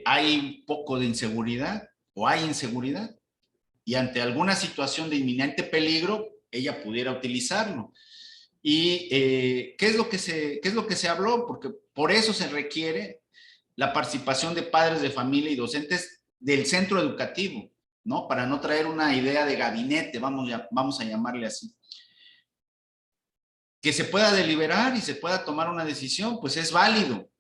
Hay un poco de inseguridad o hay inseguridad y ante alguna situación de inminente peligro, ella pudiera utilizarlo. ¿Y qué es lo que se habló? Porque por eso se requiere la participación de padres de familia y docentes del centro educativo, ¿no? Para no traer una idea de gabinete, vamos a llamarle así. Que se pueda deliberar y se pueda tomar una decisión, pues es válido,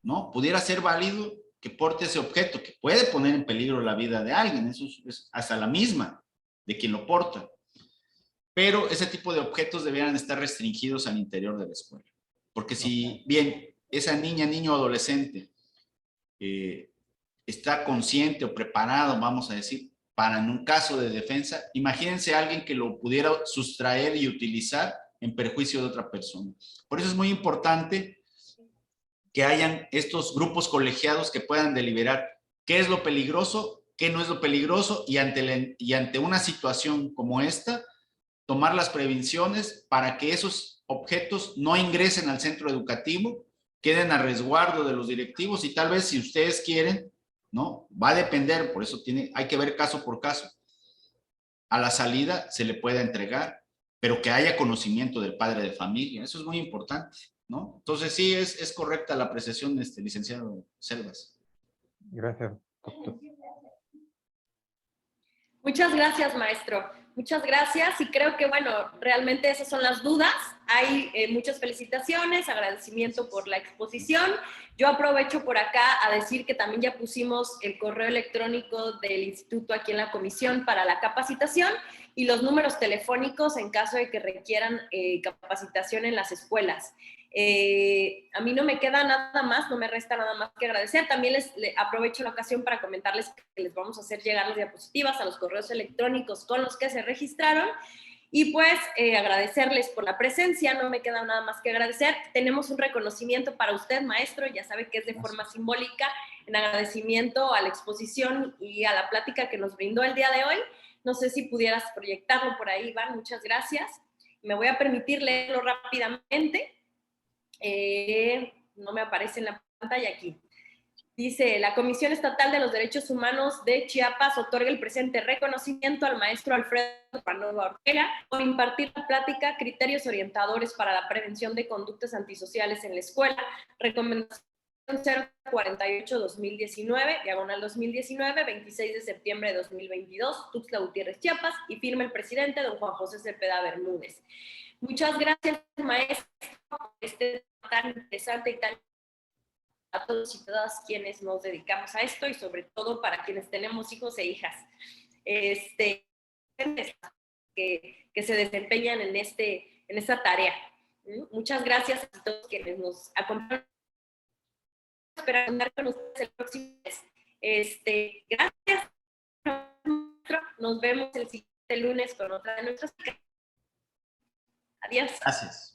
¿no? Pudiera ser válido que porte ese objeto, que puede poner en peligro la vida de alguien, eso es hasta la misma de quien lo porta. Pero ese tipo de objetos deberían estar restringidos al interior de la escuela. Porque si bien esa niña, niño o adolescente está consciente o preparado, vamos a decir, para en un caso de defensa, imagínense a alguien que lo pudiera sustraer y utilizar en perjuicio de otra persona. Por eso es muy importante que hayan estos grupos colegiados que puedan deliberar qué es lo peligroso, qué no es lo peligroso y ante una situación como esta, tomar las prevenciones para que esos objetos no ingresen al centro educativo, queden a resguardo de los directivos y tal vez si ustedes quieren, ¿no? Va a depender, por eso hay que ver caso por caso. A la salida se le pueda entregar, pero que haya conocimiento del padre de familia, eso es muy importante, ¿no? Entonces sí, es correcta la apreciación, licenciado Selvas. Gracias, doctor. Muchas gracias, maestro. Muchas gracias y creo que, bueno, realmente esas son las dudas. Hay muchas felicitaciones, agradecimiento por la exposición. Yo aprovecho por acá a decir que también ya pusimos el correo electrónico del instituto aquí en la comisión para la capacitación y los números telefónicos en caso de que requieran capacitación en las escuelas. A mí no me queda nada más, no me resta nada más que agradecer. También aprovecho la ocasión para comentarles que les vamos a hacer llegar las diapositivas a los correos electrónicos con los que se registraron. Y pues agradecerles por la presencia, no me queda nada más que agradecer. Tenemos un reconocimiento para usted, maestro, ya sabe que es de forma simbólica, en agradecimiento a la exposición y a la plática que nos brindó el día de hoy. No sé si pudieras proyectarlo por ahí, Iván, muchas gracias. Me voy a permitir leerlo rápidamente. No me aparece en la pantalla aquí. Dice, la Comisión Estatal de los Derechos Humanos de Chiapas otorga el presente reconocimiento al maestro Alfredo Ruanova Ortega por impartir la plática Criterios Orientadores para la Prevención de Conductas Antisociales en la Escuela, recomendación 048-2019, diagonal 2019, 26 de septiembre de 2022, Tuxtla Gutiérrez, Chiapas, y firma el presidente, don Juan José Cepeda Bermúdez. Muchas gracias, maestro, por este tan interesante y tan a todos y todas quienes nos dedicamos a esto y sobre todo para quienes tenemos hijos e hijas que se desempeñan en esta tarea. Muchas gracias a todos quienes nos acompañan. Espero andar con ustedes el próximo mes. Gracias. Nos vemos el siguiente lunes con otra de nuestras. Adiós. Gracias.